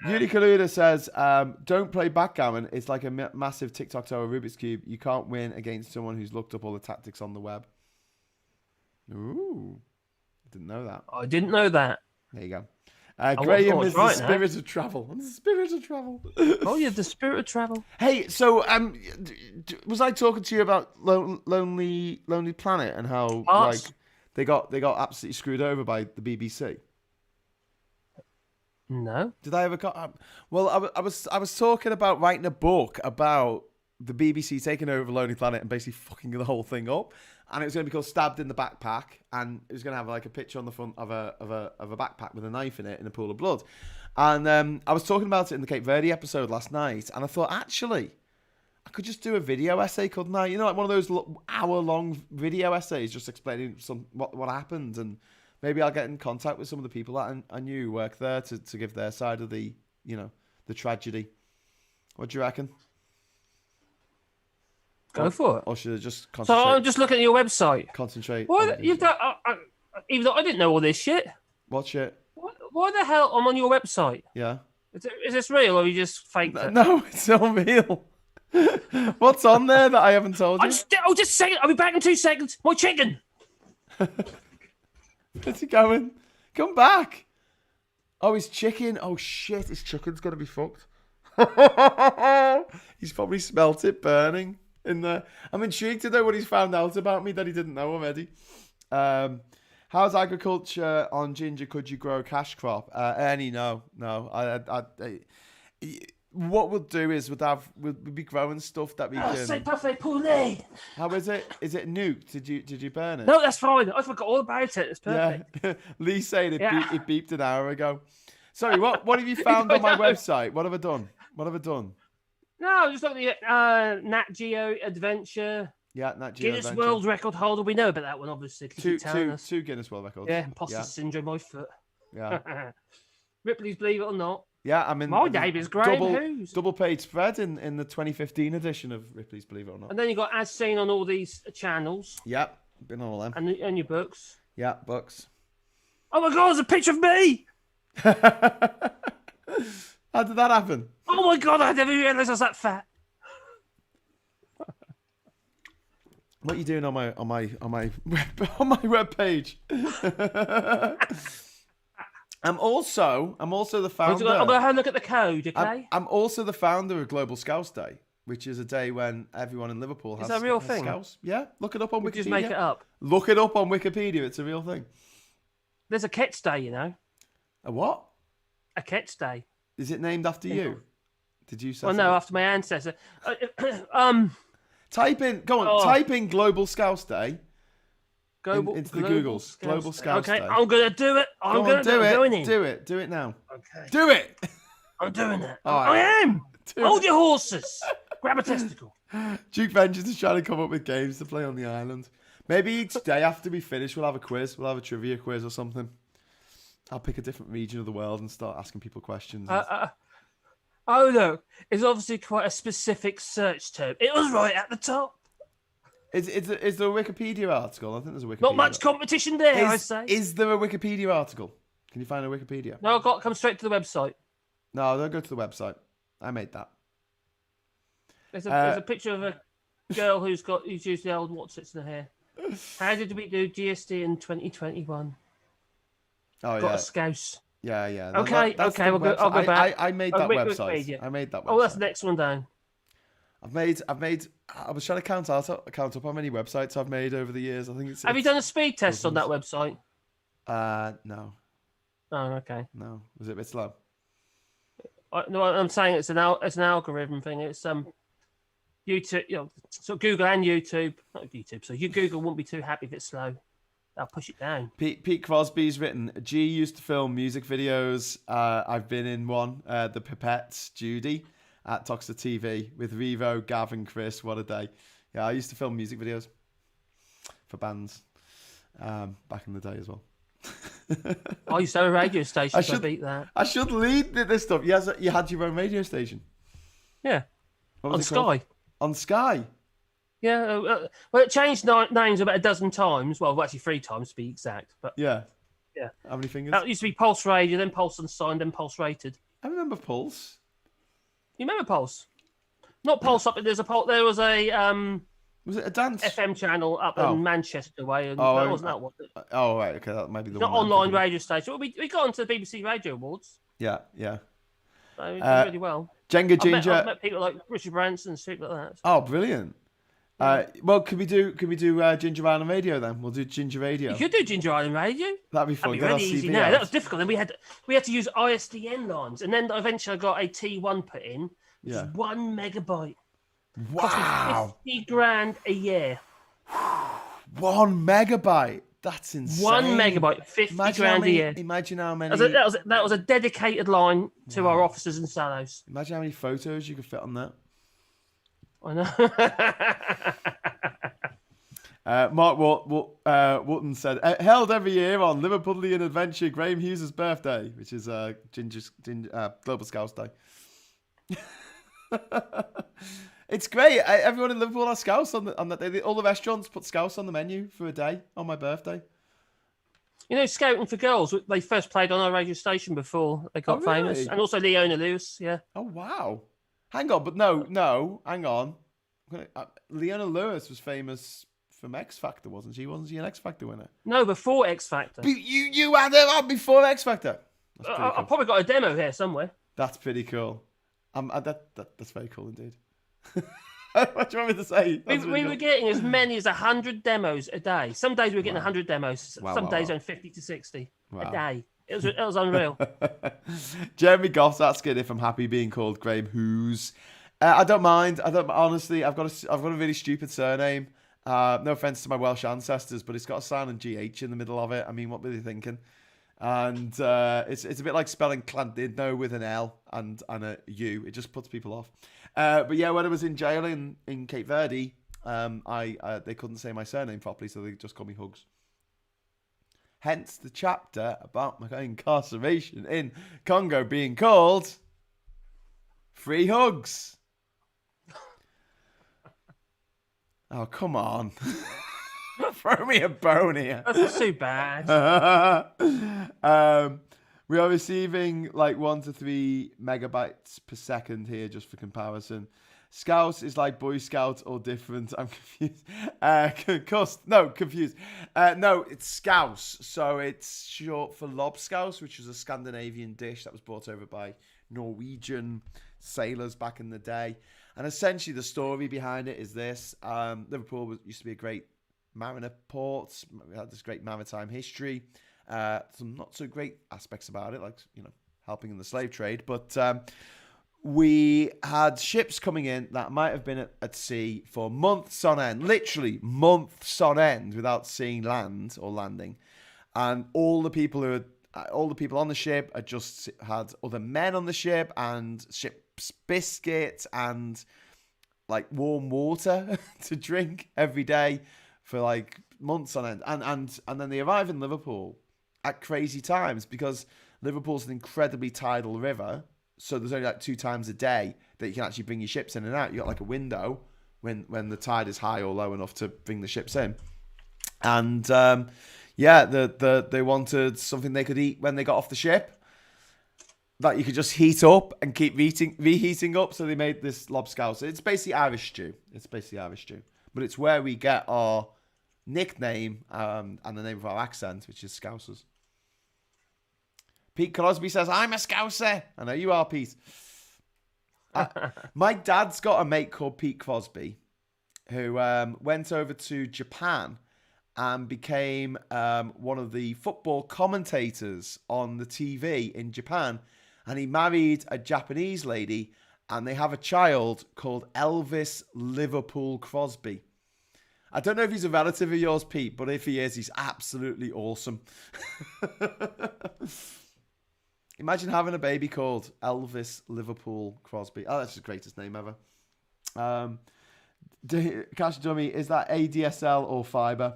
Yuri Kaluda says, don't play backgammon. It's like a massive tic-tac-toe or Rubik's Cube. You can't win against someone who's looked up all the tactics on the web. Ooh. Didn't know that. I didn't know that. There you go. Graham is the spirit of travel. The spirit of travel. Oh, yeah, the spirit of travel. Hey, so was I talking to you about Lonely Planet and how like they got absolutely screwed over by the BBC? No. Did I ever? Well, I was talking about writing a book about the BBC taking over Lonely Planet and basically fucking the whole thing up. And it was going to be called Stabbed in the Backpack, and it was going to have like a picture on the front of a backpack with a knife in it in a pool of blood. And I was talking about it in the Cape Verde episode last night, and I thought actually I could just do a video essay, couldn't I? You know, like one of those hour-long video essays, just explaining what happened, and maybe I'll get in contact with some of the people that I knew who work there to give their side of the tragedy. What do you reckon? Go for it. Or should I just concentrate? So I'm just looking at your website. Concentrate. You've done, even though I didn't know all this shit. What shit? Why the hell I'm on your website? Yeah. Is this real or are you just faked it? No, it's not real. What's on there that I haven't told you? Just a second. I'll be back in 2 seconds. My chicken. Where's he going? Come back. Oh, his chicken. Oh, shit. His chicken's going to be fucked. He's probably smelt it burning in there. I'm intrigued to know what he's found out about me that he didn't know already. How's agriculture on Jinja? Could you grow a cash crop? Ernie, no. what we'll do is we'll be growing stuff that we can. C'est parfait poulet. How is it? Is it nuked? Did you burn it? No, that's fine. I forgot all about it. It's perfect. Yeah. Lee saying it beeped an hour ago. Sorry, what have you I found on my know. website? What have I done? What have I done? No, just looking at Nat Geo Adventure. Yeah, Nat Geo Guinness Adventure. World Record holder. We know about that one, obviously. 'Cause you keep telling us. Two Guinness World Records. Yeah, imposter syndrome, my foot. Yeah. Ripley's Believe It or Not. Yeah, I'm in. My name is Graham Hughes. Double page spread in the 2015 edition of Ripley's Believe It or Not. And then you got as seen on all these channels. Yep, been on all them. And your books. Yeah, books. Oh my God, there's a picture of me. How did that happen? Oh my God, I never realised I was that fat. What are you doing on my web page? I'm also the founder. I'm going to have a look at the code, okay? I'm also the founder of Global Scouts Day, which is a day when everyone in Liverpool has. Is that a real thing? Scouts. Yeah, look it up on Wikipedia. Just make it up. Look it up on Wikipedia. It's a real thing. There's a Kets Day, you know. A what? A Kets Day. Is it named after you? Did you say? Well, no, after my ancestor. Type in Global Scouts Day. Into the Googles. Global Scouts Day. Okay, I'm going to do it. I'm going to do it. Do it. Do it now. Okay. Do it. I'm doing it. Right. I am. Hold your horses. Grab a testicle. Duke Ventures is trying to come up with games to play on the island. Maybe each day after we finish, we'll have a quiz. We'll have a trivia quiz or something. I'll pick a different region of the world and start asking people questions. Oh, no. It's obviously quite a specific search term. It was right at the top. Is there a Wikipedia article? I think there's a Wikipedia. Not much competition there, I say. Is there a Wikipedia article? Can you find a Wikipedia? No, I've got to come straight to the website. No, don't go to the website. I made that. There's a picture of a girl who's used the old what's-its in her hair. How did we do GSD in 2021? Oh, got a scouse. Yeah. Okay, I'll go back. I made that website. I made that website. Oh, that's the next one down. I've made. I was trying to count up how many websites I've made over the years. I think it's. Have you done a speed test on that website? No. Oh, okay. No, was it a bit slow? No, I'm saying it's an algorithm thing. It's YouTube, so Google and YouTube, not YouTube. So Google won't be too happy if it's slow. They'll push it down. Pete Crosby's written. G used to film music videos. I've been in one. The Pipettes, Judy, at Toxa TV with Revo, Gav, and Chris. What a day! Yeah, I used to film music videos for bands back in the day as well. I used to have a radio station. I beat that. I should lead this stuff. You had your own radio station. Yeah, on Sky. On Sky. Yeah, well, it changed names about a dozen times. Well, actually 3 times to be exact. But yeah. How many fingers? It used to be Pulse Radio, then Pulse Unsigned, then Pulse Rated. I remember Pulse. You remember Pulse? Not Pulse up. There was a was it a dance FM channel up in Manchester way, and that wasn't that one. Oh right, okay, that might be the one. Not online radio station. We got onto the BBC Radio Awards. Yeah. So we did really well. Jinja. I've met people like Richard Branson and shit like that. Oh, brilliant. Well, could we do Ginger Island Radio then? We'll do Ginger Radio. You could do Ginger Island Radio. That'd be fun. That'd be really easy. Now that was difficult. Then we had to use ISDN lines, and then eventually I got a T1 put in, which is 1 megabyte. Wow. $50,000 a year. 1 megabyte. That's insane. 1 megabyte, $50,000 a year. Imagine how many. That was a dedicated line to our officers in Sallows. Imagine how many photos you could fit on that. I know. Mark Wotton said, held every year on Liverpudlian Adventure Graham Hughes' birthday, which is Global Scouts Day. It's great. Everyone in Liverpool has Scouts on that day. All the restaurants put Scouts on the menu for a day on my birthday. You know, Scouting for Girls, they first played on our radio station before they got famous. And also Leona Lewis, yeah. Oh, wow. Hang on, but no, hang on. Leona Lewis was famous from X Factor, wasn't she? Wasn't she an X Factor winner? No, before X Factor. You had her on before X Factor. I've probably got a demo here somewhere. That's pretty cool. That's very cool indeed. What do you want me to say? We were getting as many as 100 demos a day. Some days we were getting 100 demos. Some days on 50 to 60 a day. It was unreal. Jeremy Goff's asking if I'm happy being called Graham Who's. I don't mind. I don't honestly. I've got a really stupid surname. No offense to my Welsh ancestors, but it's got a silent GH in the middle of it. I mean, what were they thinking? And it's a bit like spelling Llandudno with an L and a U. It just puts people off. But yeah, when I was in jail in Cape Verde, they couldn't say my surname properly, so they just called me Hugs. Hence the chapter about my incarceration in Congo being called Free Hugs. Oh, come on. Throw me a bone here. That's not too bad. We are receiving like 1 to 3 megabytes per second here, just for comparison. Scouse is like Boy Scout or different. I'm confused. Confused. No, it's Scouse. So it's short for lobscouse, which is a Scandinavian dish that was brought over by Norwegian sailors back in the day. And essentially the story behind it is this. Liverpool used to be a great mariner port. We had this great maritime history. Some not so great aspects about it, like, helping in the slave trade. But we had ships coming in that might have been at sea for months on end, literally months on end, without seeing land or landing. And all the people on the ship had just had other men on the ship and ship's biscuits and like warm water to drink every day for like months on end. And then they arrive in Liverpool at crazy times because Liverpool's an incredibly tidal river. So there's only like 2 times a day that you can actually bring your ships in and out. You got like a window when the tide is high or low enough to bring the ships in. And they wanted something they could eat when they got off the ship that you could just heat up and keep reheating up. So they made this lobscouse. It's basically Irish stew. But it's where we get our nickname and the name of our accent, which is Scousers. Pete Crosby says, I'm a Scouser. I know you are, Pete. My dad's got a mate called Pete Crosby who went over to Japan and became one of the football commentators on the TV in Japan. And he married a Japanese lady and they have a child called Elvis Liverpool Crosby. I don't know if he's a relative of yours, Pete, but if he is, he's absolutely awesome. Imagine having a baby called Elvis Liverpool Crosby. Oh, that's the greatest name ever. Cash Dummy, is that ADSL or fiber?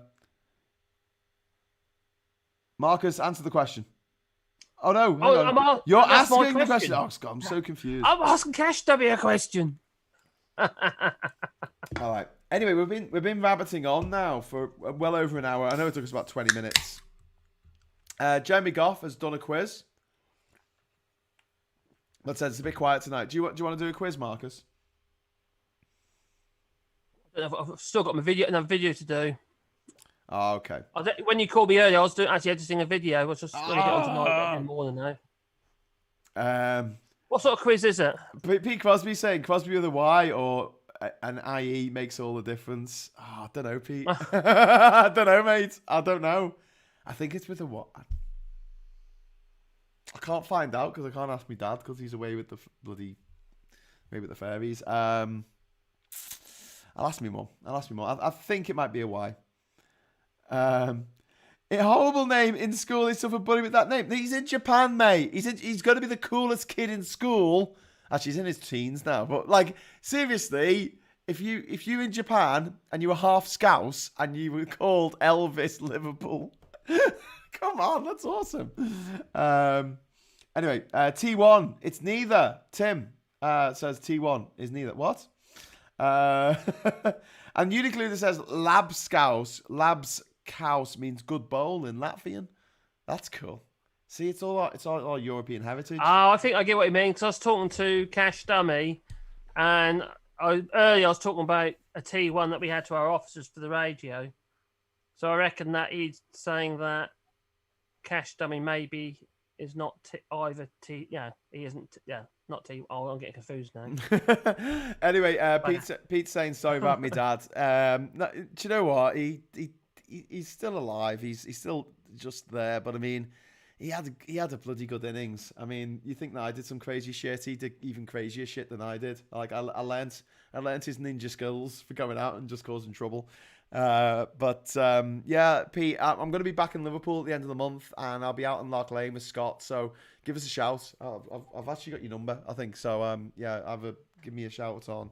Marcus, answer the question. Oh, no. Hang on. You're asking the question. Oh, God, I'm so confused. I'm asking Cash Dummy a question. All right. Anyway, we've been rabbiting on now for well over an hour. I know it took us about 20 minutes. Jeremy Goff has done a quiz. But said it's a bit quiet tonight. Do you want to do a quiz, Marcus? I've still got my video to do. Oh, okay. When you called me earlier, I was actually editing a video. I was just going to get on tonight more than now. What sort of quiz is it? Pete Crosby saying Crosby with a Y or an IE makes all the difference. Oh, I don't know, Pete. I don't know, mate. I don't know. I think it's with a what? I can't find out because I can't ask my dad because he's away with the fairies. I'll ask me more. I think it might be a Y. A horrible name in school. He suffered bullying with that name. He's in Japan, mate. He's going to be the coolest kid in school. Actually, he's in his teens now. But like, seriously, if you in Japan and you were half Scouse and you were called Elvis Liverpool, come on, that's awesome. Anyway, T1, it's neither. Tim says T1 is neither. What? And Uniqlo that says Labskaus means good bowl in Latvian. That's cool. See, it's all European heritage. Oh, I think I get what you mean, because I was talking to Cash Dummy, and earlier I was talking about a T1 that we had to our officers for the radio. So I reckon that he's saying that Cash Dummy maybe is not either T. Yeah, he isn't. Yeah, not T. Oh, I'm getting confused now. Anyway, Pete's saying sorry about me dad. No, do you know what? He's still alive. He's still just there. But I mean, he had a bloody good innings. I mean, you think that I did some crazy shit? He did even crazier shit than I did. Like I learned his ninja skills for going out and just causing trouble. Yeah, Pete, I'm going to be back in Liverpool at the end of the month, and I'll be out in Lark Lane with Scott. So give us a shout. I've actually got your number, I think. So yeah, give me a shout on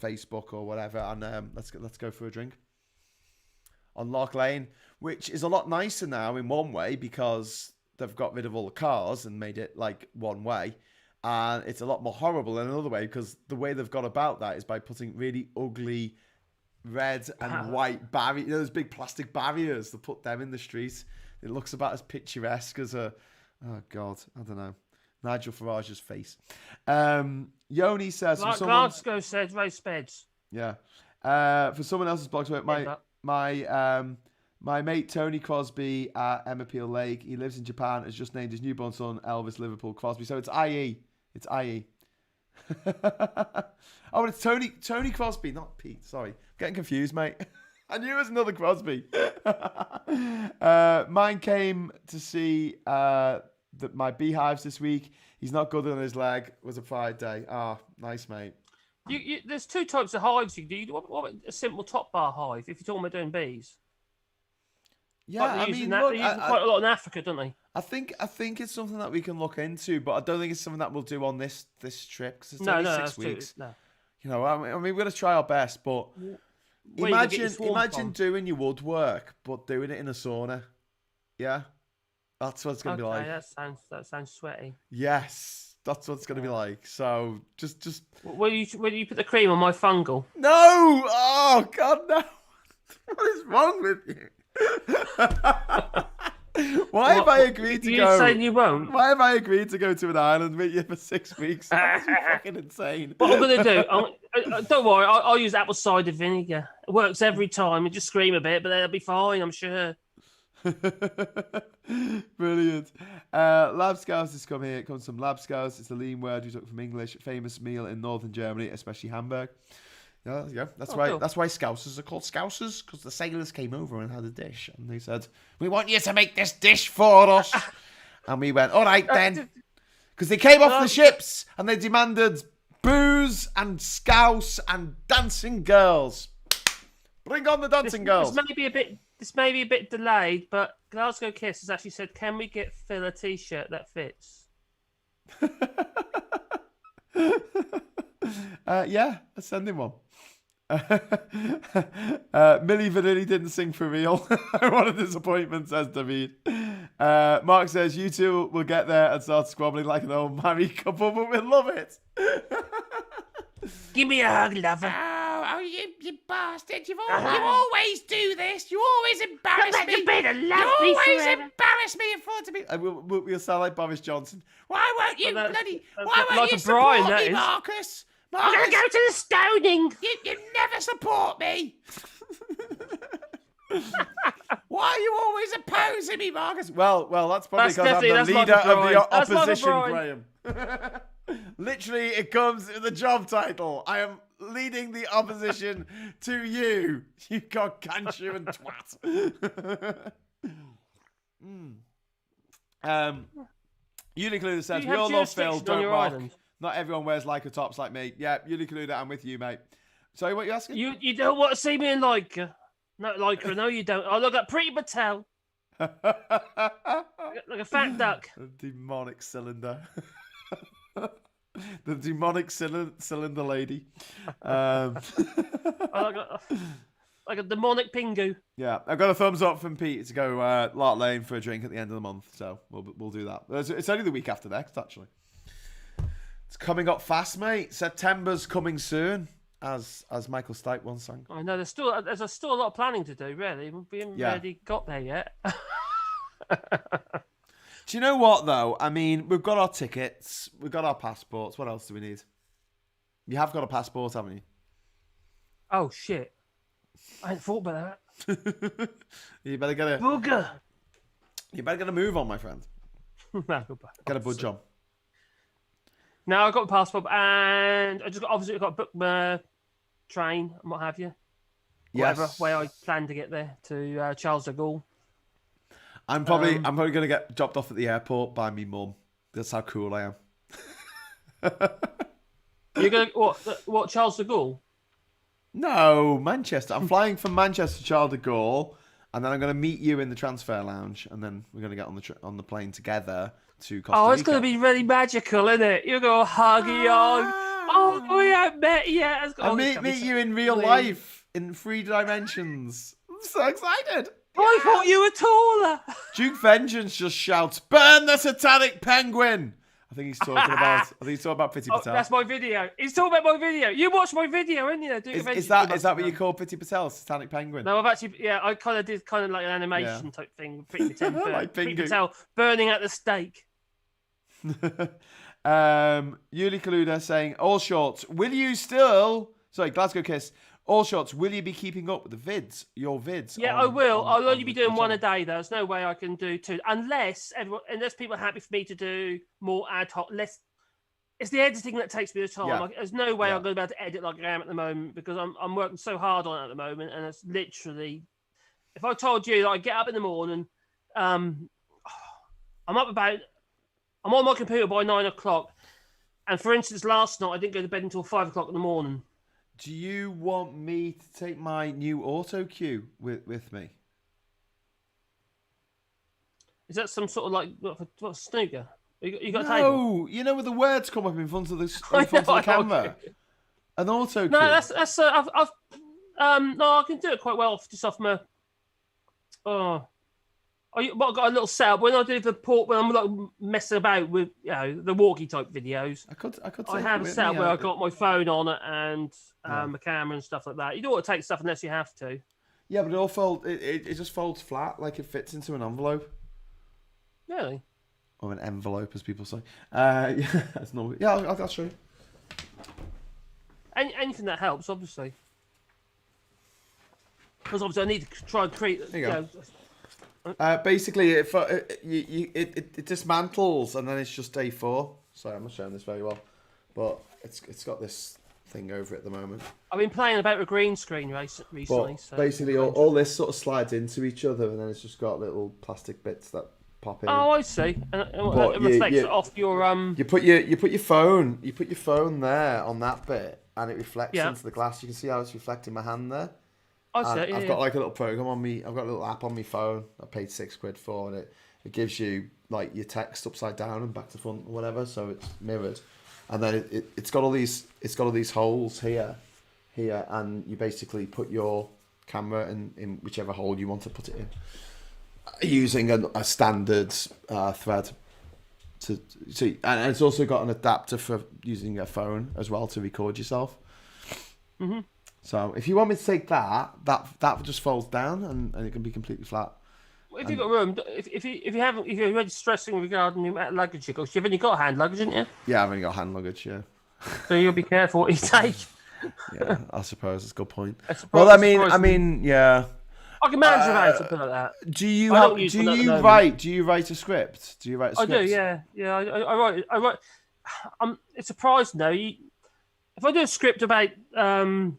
Facebook or whatever, and let's go for a drink on Lark Lane, which is a lot nicer now in one way because they've got rid of all the cars and made it like one way. And it's a lot more horrible in another way because the way they've got about that is by putting really ugly red and white barriers, those big plastic barriers, to put them in the street. It looks about as picturesque as oh God, I don't know, Nigel Farage's face. Yoni says, like Glasgow said, race beds. Yeah. For someone else's blog, my mate Tony Crosby at Emma Peel Lake, he lives in Japan, has just named his newborn son Elvis Liverpool Crosby. So it's IE. It's IE. Oh, it's Tony Crosby, not Pete. Sorry. Getting confused, mate. I knew it was another Crosby. Mine came to see my beehives this week. He's not good on his leg. It was a Pride day. Ah, nice, mate. There's two types of hives you do. What a simple top bar hive if you're talking about doing bees. Yeah, I mean, they use quite a lot in Africa, don't they? I think it's something that we can look into, but I don't think it's something that we'll do on this trip because it's only only 6 weeks. No. You know, I mean, we're gonna try our best, but imagine doing your woodwork, but doing it in a sauna. Yeah, that's what it's gonna be like. That sounds sweaty. Yes, that's what it's gonna be like. So just. Will you put the cream on my fungal? No! Oh God, no! What is wrong with you? Why have I agreed to go? You're saying you won't? Why have I agreed to go to an island with you for 6 weeks? That's fucking insane. What I'm going to do, don't worry, I'll use apple cider vinegar. It works every time. You just scream a bit, but they'll be fine, I'm sure. Brilliant. Lab Scouts has come here. It comes from Lab Scouts. It's a lean word we took from English. Famous meal in northern Germany, especially Hamburg. Yeah, there you go. That's why. Cool. That's why Scousers are called Scousers, because the sailors came over and had a dish, and they said, "We want you to make this dish for us," and we went, "All right then," because they came off the ships and they demanded booze and scouse and dancing girls. Bring on the dancing girls. This may be a bit delayed, but Glasgow Kiss has actually said, "Can we get Phil a T-shirt that fits?" Yeah, let's send him one. Millie Vanilli didn't sing for real. What a disappointment, says David. Mark says, you two will get there and start squabbling like an old married couple, but we'll love it. Give me a hug, lover. Oh, you bastard. You always do this. You always embarrass me. You always embarrass me in front of me. We'll sound like Boris Johnson. Why won't you support me, Marcus? I'm going to go to the stoning. You never support me. Why are you always opposing me, Marcus? Well, that's probably because I'm the leader of the opposition, Graham. Literally, it comes in the job title. I am leading the opposition to you, you gargantuan twat. Uniqlo says, we all love Phil, don't mock. Not everyone wears Leica tops like me. Yeah, Uniqlo, I'm with you, mate. Sorry, what are you asking? You don't want to see me in Leica. No, Leica, no, you don't. I look at Pretty Patel. Like a fat duck. A demonic cylinder. The demonic cylinder lady. Like a demonic pingu. Yeah, I've got a thumbs up from Pete to go Lark Lane for a drink at the end of the month, so we'll do that. It's only the week after next, actually. It's coming up fast, mate. September's coming soon, as Michael Stipe once sang. I know there's still a lot of planning to do. Really, we haven't really got there yet. Do you know what though? I mean, we've got our tickets, we've got our passports. What else do we need? You have got a passport, haven't you? Oh shit! I hadn't thought about that. You better get a booger. You better get a move on, my friend. Get a budge on. No, I got a passport, and I just got to book my train and what have you. Whatever way I plan to get there to Charles de Gaulle. I'm probably gonna get dropped off at the airport by me mum. That's how cool I am. You're going to what Charles de Gaulle? No, Manchester. I'm flying from Manchester to Charles de Gaulle, and then I'm going to meet you in the transfer lounge, and then we're going to get on the plane together to Costa Rica. Oh, it's going to be really magical, isn't it? You're going to hug you on. Oh, we haven't met yet. I meet you in real life in 3 dimensions. I'm so excited. I thought you were taller. Duke Vengeance just shouts, "Burn the satanic penguin!" I think he's talking about Pity Patel. That's my video. He's talking about my video. You watched my video, didn't you? Is that what you call Pity Patel, satanic penguin? No, I've actually, I kind of did like an animation type thing with Pity Patel, like Pity Patel burning at the stake. Yuli Kaluda saying, all shorts, will you still... Sorry, Glasgow Kiss. All shots, will you be keeping up with the vids? Your vids? Yeah, I will. I'll only be doing one a day, though. There's no way I can do 2. Unless people are happy for me to do more ad hoc. It's the editing that takes me the time. Yeah. There's no way I'm going to be able to edit like I am at the moment because I'm working so hard on it at the moment. And it's literally... If I told you that I get up in the morning, I'm on my computer by 9 o'clock. And for instance, last night, I didn't go to bed until 5 o'clock in the morning. Do you want me to take my new auto cue with me? Is that some sort of like what snooker? You got a no, table? You know where the words come up in front of the camera. An auto cue. No, that's no, I can do it quite well just off my. I've got a little setup when I do the port when I'm like messing about with the walkie type videos. I have a setup where I got my phone on it and my camera and stuff like that. You don't want to take stuff unless you have to. Yeah, but it just folds flat like it fits into an envelope. Really? Or an envelope, as people say. Yeah, that's normal. Yeah, I'll show you. Anything that helps, obviously. Because obviously I need to try and create. There you go. Basically, it dismantles and then it's just A4. Sorry, I'm not showing this very well, but it's got this thing over it at the moment. I've been playing about a green screen recently. So basically, all this sort of slides into each other, and then it's just got little plastic bits that pop in. Oh, I see. And it reflects it off your You put your phone there on that bit, and it reflects into the glass. You can see how it's reflecting my hand there. I've got like a little program on me. I've got a little app on my phone. I paid £6 for, and it gives you like your text upside down and back to front or whatever, so it's mirrored. And then it's got all these holes here, and you basically put your camera in whichever hole you want to put it in, using a standard thread. And it's also got an adapter for using a phone as well to record yourself. Mm-hmm. So if you want me to take that just folds down and it can be completely flat. Well, if you've got room, if you're really stressing regarding the luggage because you've only got hand luggage, haven't you? Yeah, I've only got hand luggage. Yeah. So you'll be careful what you take. Yeah, I suppose it's a good point. Well, I mean, yeah. I can manage around something like that. Do you write a script? Do you write a script? I do. Yeah. I write. It's surprising though. If I do a script about 200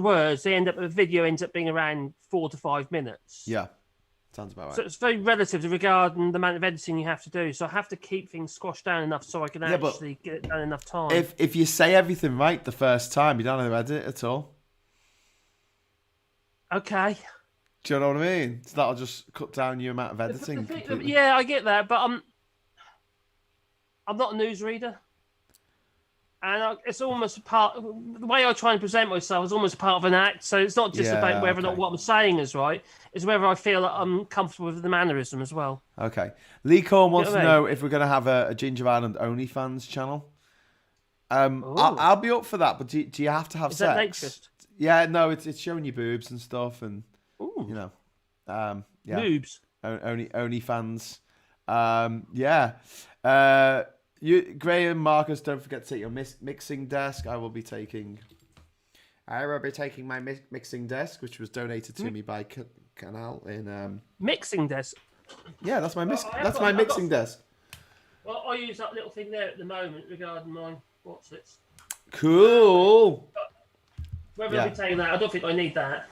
words, the video ends up being around 4 to 5 minutes. Yeah, sounds about right. So it's very relative regarding the amount of editing you have to do. So I have to keep things squashed down enough so I can actually get it done in enough time. If you say everything right the first time, you don't have to edit it at all. Okay. Do you know what I mean? So that'll just cut down your amount of editing. Yeah, I get that, but I'm not a newsreader. And it's almost the way I try and present myself is almost part of an act. So it's not just about whether or not what I'm saying is right. It's whether I feel that I'm comfortable with the mannerism as well. Okay. Lee Corn wants to know if we're going to have a Ginger Island OnlyFans channel. I'll be up for that, but do you have to have sex? Is that latest? Yeah, no, it's showing your boobs and stuff, and boobs. OnlyFans. Graham Marcus, don't forget to take your mixing desk. I will be taking my mixing desk, which was donated to me by Canal in mixing desk. Yeah, that's my mixing desk. Well, I use that little thing there at the moment regarding my what's it? Cool. Whether I'll be taking that, I don't think I need that.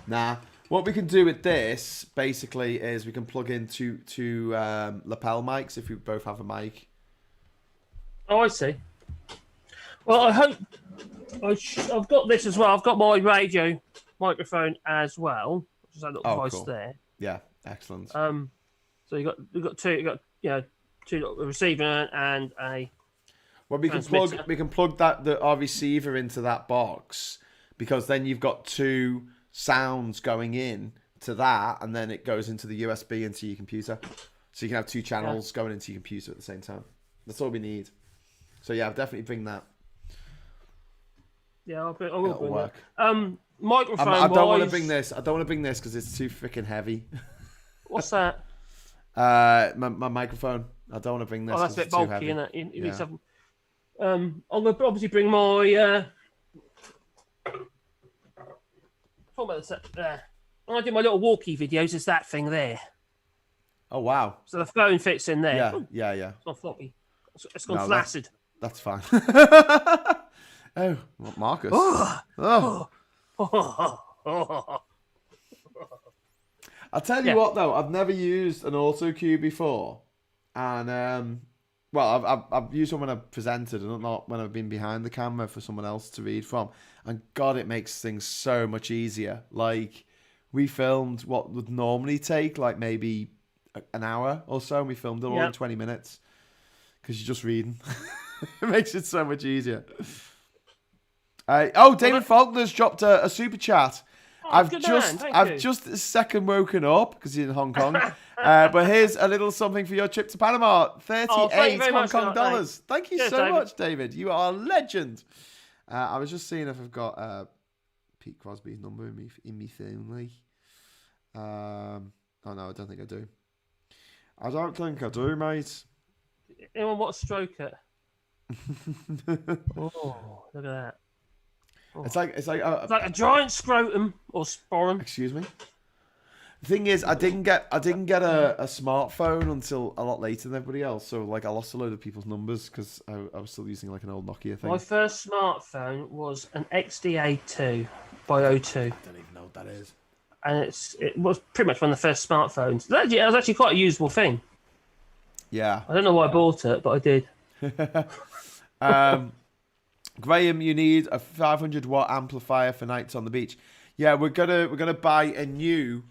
Nah. What we can do with this basically is we can plug into lapel mics if we both have a mic. Oh, I see. Well, I hope I've got this as well. I've got my radio microphone as well. Just a little device cool. there. Yeah, excellent. So you got two a receiver and a. Well, we can plug our receiver into that box, because then you've got two sounds going in to that, and then it goes into the USB into your computer, so you can have two channels going into your computer at the same time. That's all we need. So yeah, I'll definitely bring that. Yeah, I will bring work. that. Microphone. I don't want to bring this. I don't want to bring this because it's too freaking heavy. What's that? My microphone. I don't want to bring this. Oh, that's a bit bulky, isn't it? You need something. I'm going to obviously bring my. Talk about this. When I do my little walkie videos, it's that thing there. Oh wow! So the phone fits in there. Yeah, Ooh, yeah, yeah. It's not floppy. It's gone flaccid. That's fine. Oh, Marcus. I'll tell you what though, I've never used an auto cue before, and I've used one when I've presented and not when I've been behind the camera for someone else to read from. And God, it makes things so much easier. Like, we filmed what would normally take like maybe an hour or so, and we filmed it all in 20 minutes because you're just reading. It makes it so much easier. David Faulkner's dropped a super chat. I've just a second woken up because he's in Hong Kong. But here's a little something for your trip to Panama. 38 Hong Kong dollars. Thank you so much, David. You are a legend. I was just seeing if I've got Pete Crosby's number in me family. Oh no, I don't think I do. I don't think I do, mate. Anyone want to stroke it? Oh, look at that. Oh. It's like a giant scrotum or sporum. Excuse me. The thing is, I didn't get a smartphone until a lot later than everybody else. So like, I lost a load of people's numbers because I was still using like an old Nokia thing. My first smartphone was an XDA2 by O2. I don't even know what that is. And it was pretty much one of the first smartphones. It was actually quite a usable thing. Yeah. I don't know why I bought it, but I did. Graham, you need a 500 watt amplifier for nights on the beach. Yeah, we're gonna buy a new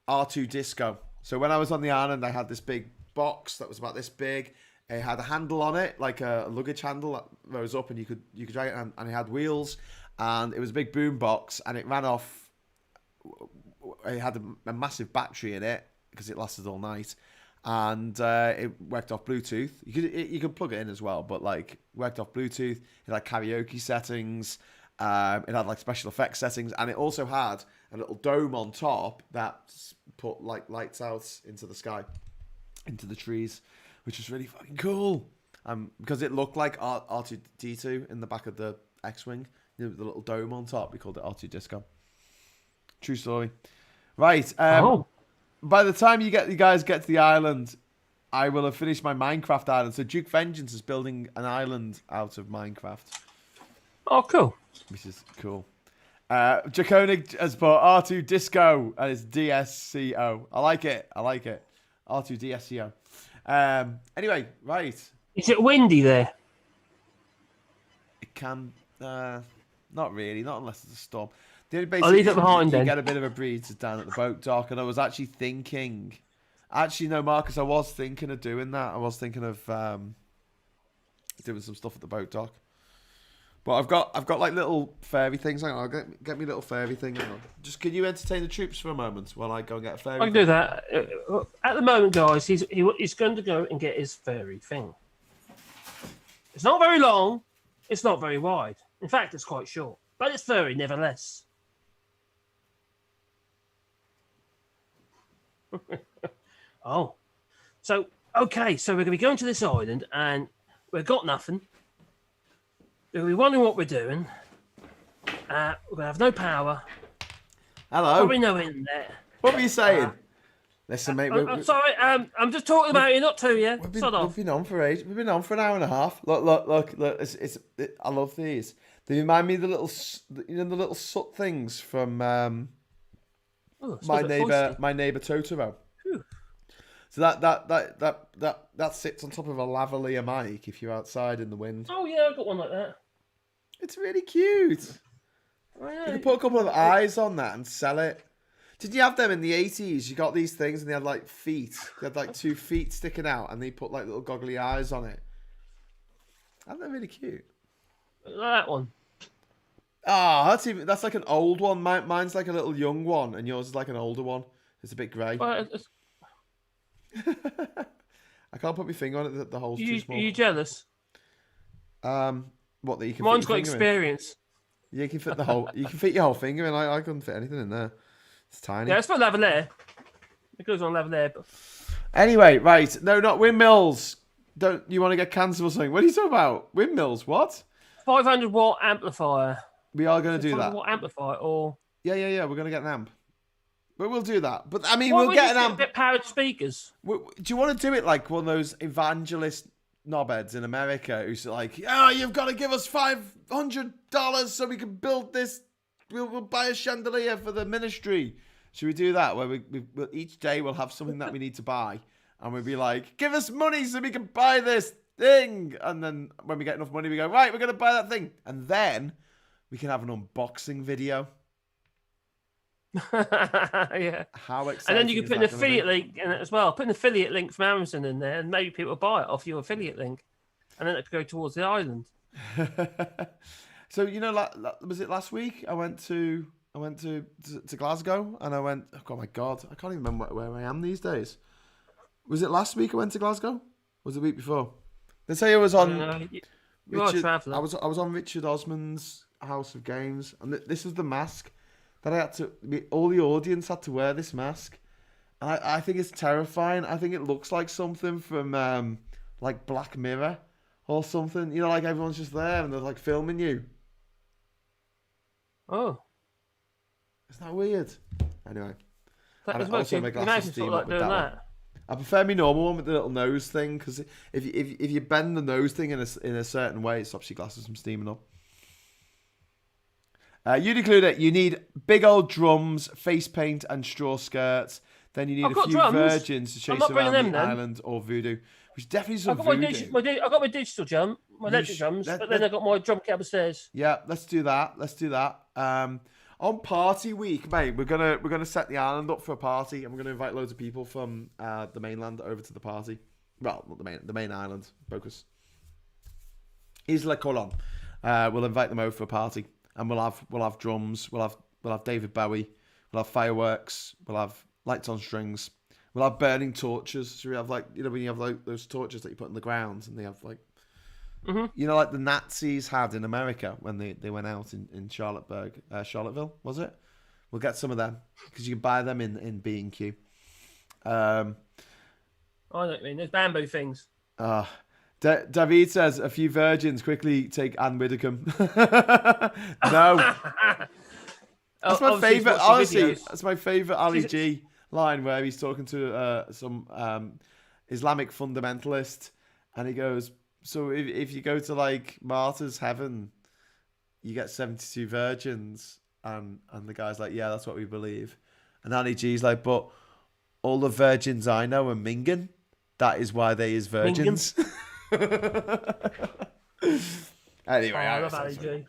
R2 Disco. So when I was on the island, I had this big box that was about this big. It had a handle on it, like a luggage handle that rose up, and you could drag it, and it had wheels, and it was a big boom box, and it ran off. It had a massive battery in it because it lasted all night, and it worked off Bluetooth. You could plug it in as well, but like worked off Bluetooth. It had karaoke settings. It had like special effects settings, and it also had a little dome on top that put like lights out into the sky, into the trees, which was really fucking cool. Because it looked like R2D2 in the back of the X-wing, the little dome on top. We called it R2 Disco. True story. Right. By the time you guys get to the island, I will have finished my Minecraft island. So Duke Vengeance is building an island out of Minecraft. Oh, cool. Which is cool. Draconic has put R2 Disco and it's DSCO. I like it. R2 DSCO. Anyway, right. Is it windy there? It can. Not really. Not unless it's a storm. I'll leave it behind then. You get a bit of a breeze down at the boat dock, and I was actually thinking. Actually, no, Marcus, I was thinking of doing that. I was thinking of doing some stuff at the boat dock. But I've got like little fairy things. Hang on, I'll get me little fairy thing. Hang on. Just can you entertain the troops for a moment while I go and get a fairy? I can do that. At the moment, guys, he's going to go and get his fairy thing. It's not very long. It's not very wide. In fact, it's quite short, but it's furry nevertheless. Oh, so okay, so we're going to be going to this island, and we've got nothing. We're going to be wondering what we're doing. We're going to have no power. Hello. Probably no internet. What were you saying? Listen, mate. I'm sorry. I'm just talking about you, not to you. We've been on for age. We've been on for an hour and a half. Look. I love these. They remind me of the little soot things from Oh, it my smells a bit neighbour, feisty. my neighbour Totoro. Phew. So that sits on top of a lavalier mic if you're outside in the wind. Oh yeah, I got one like that. It's really cute. Oh, You yeah. can put a couple of eyes on that and sell it. Did you have them in the 80s? You got these things and they had like feet. They had like 2 feet sticking out and they put like little goggly eyes on it. Aren't they really cute? That one. Ah, that's like an old one. Mine's like a little young one and yours is like an older one. It's a bit grey. Well, I can't put my finger on it. The hole's too small. Are you jealous? What that you can? Mine's fit your got finger in? experience. Yeah, you can fit the whole. You can fit your whole finger in. I couldn't fit anything in there. It's tiny. Yeah, it's not lavalier. It goes on lavalier, but Anyway, right? No, not windmills. Don't you want to get cancer or something? What are you talking about? Windmills? What? 500-watt amplifier. We are going to do 500 that. watt amplifier, or Yeah. We're going to get an amp. But we'll do that. But I mean, Why we'll would get you an amp. get powered speakers. Do you want to do it like one of those evangelist knobheads in America who's like, oh, you've got to give us $500 so we can build this. We'll buy a chandelier for the ministry. Should we do that? Where we'll each day we'll have something that we need to buy. And we'll be like, give us money so we can buy this thing. And then when we get enough money, we go, right, we're going to buy that thing. And then we can have an unboxing video. Yeah. How exciting! And then you can is put an that gonna be? affiliate link in it as well. Put an affiliate link from Amazon in there, and maybe people will buy it off your affiliate link. And then it could go towards the island. So you know, was it last week? I went to Glasgow, and I went. Oh my god, I can't even remember where I am these days. Was it last week I went to Glasgow? Was it the week before? They say I was on. You are a traveller. I was on Richard Osman's House of Games, and this was the mask that I had to. All the audience had to wear this mask, and I think it's terrifying. I think it looks like something from like Black Mirror or something. You know, like everyone's just there and they're like filming you. Oh. Isn't that weird? Anyway, That and is also working. my glasses Imagine steam sort of up like with doing that one. that. I prefer my normal one with the little nose thing because if you bend the nose thing in a certain way, it stops your glasses from steaming up. You'd include it. You need big old drums, face paint, and straw skirts. Then you need I've a got few drums. virgins to I'm chase not around bringing the them then. island or voodoo. Which definitely I've some got voodoo. I got my digital drum, my electric drums, but then I got my drum kit upstairs. Yeah, let's do that. On party week, mate, we're gonna set the island up for a party, and we're gonna invite loads of people from the mainland over to the party. Well, not the main island, Bocas. Isla Colon. We'll invite them over for a party, and we'll have drums. We'll have David Bowie. We'll have fireworks. We'll have lights on strings. We'll have burning torches. So we have like when you have like those torches that you put in the ground, and they have like. Mm-hmm. Like the Nazis had in America when they went out in Charlottesville, was it? We'll get some of them because you can buy them in B&Q. I know what you mean. There's bamboo things. David says a few virgins quickly take Anne Widdecombe. No, that's my favourite. Honestly, that's my favourite Ali G line where he's talking to some Islamic fundamentalist, and he goes. So if you go to like Martyr's Heaven, you get 72 virgins, and the guy's like, yeah, that's what we believe. And Ali G's like, but all the virgins I know are minging. That is why they is virgins. Anyway, I love Ali G.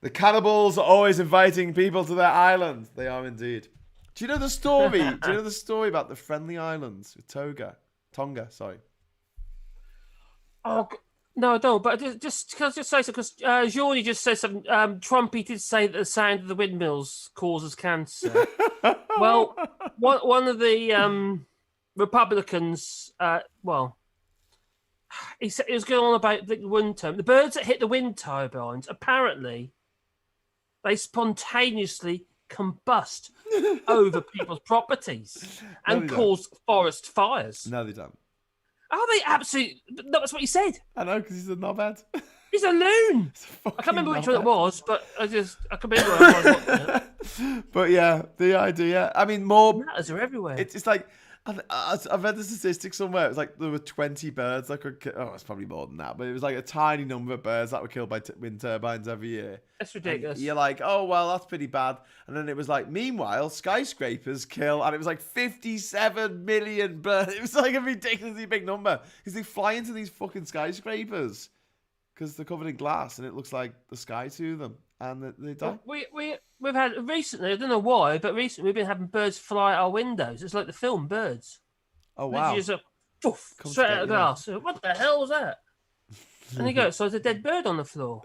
The cannibals are always inviting people to their island. They are indeed. Do you know the story? Do you know the story about the Friendly Islands with Tonga? Sorry. Oh. No, I don't. But just say so because Jordy just said something. Trumpy did say that the sound of the windmills causes cancer. Well, one of the Republicans, he was going on about the wind turbine. The birds that hit the wind turbines apparently they spontaneously combust over people's properties and cause forest fires. No, they don't. Are they absolutely? That's what he said. I know, because he's a knobhead. He's a loon. I can't remember which one it was, but I can remember where I was watching it. But yeah, the idea. I mean, more matters are everywhere. It's like I've read the statistics somewhere. It was like there were 20 birds that could it's probably more than that, but it was like a tiny number of birds that were killed by wind turbines every year. That's ridiculous. And you're like, oh, well, that's pretty bad. And then it was like, meanwhile, skyscrapers kill, and it was like 57 million birds. It was like a ridiculously big number because they fly into these fucking skyscrapers because they're covered in glass and it looks like the sky to them, and they die. We've had recently, I don't know why, but recently we've been having birds fly out our windows. It's like the film Birds. Oh, wow. Just poof, straight out of glass. What the hell was that? And you go, so there's a dead bird on the floor.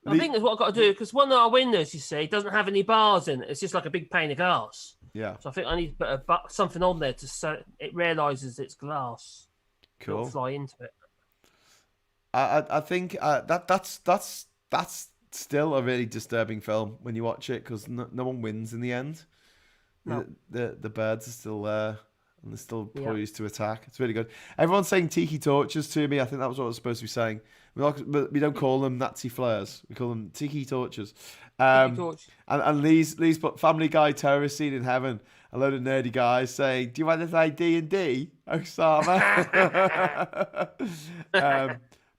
I think that's what I've got to do, because one of our windows, you see, doesn't have any bars in it. It's just like a big pane of glass. Yeah. So I think I need to put something on there so it realises it's glass. Cool. It'll fly into it. I think that's still a really disturbing film when you watch it, because no one wins in the end. No. The birds are still there and they're still poised to attack. It's really good. Everyone's saying tiki torches to me. I think that was what I was supposed to be saying. We don't call them Nazi flares. We call them tiki torches. And Lee's put Family Guy terrorist scene in heaven. A load of nerdy guys saying, "Do you want to play D&D, Osama?"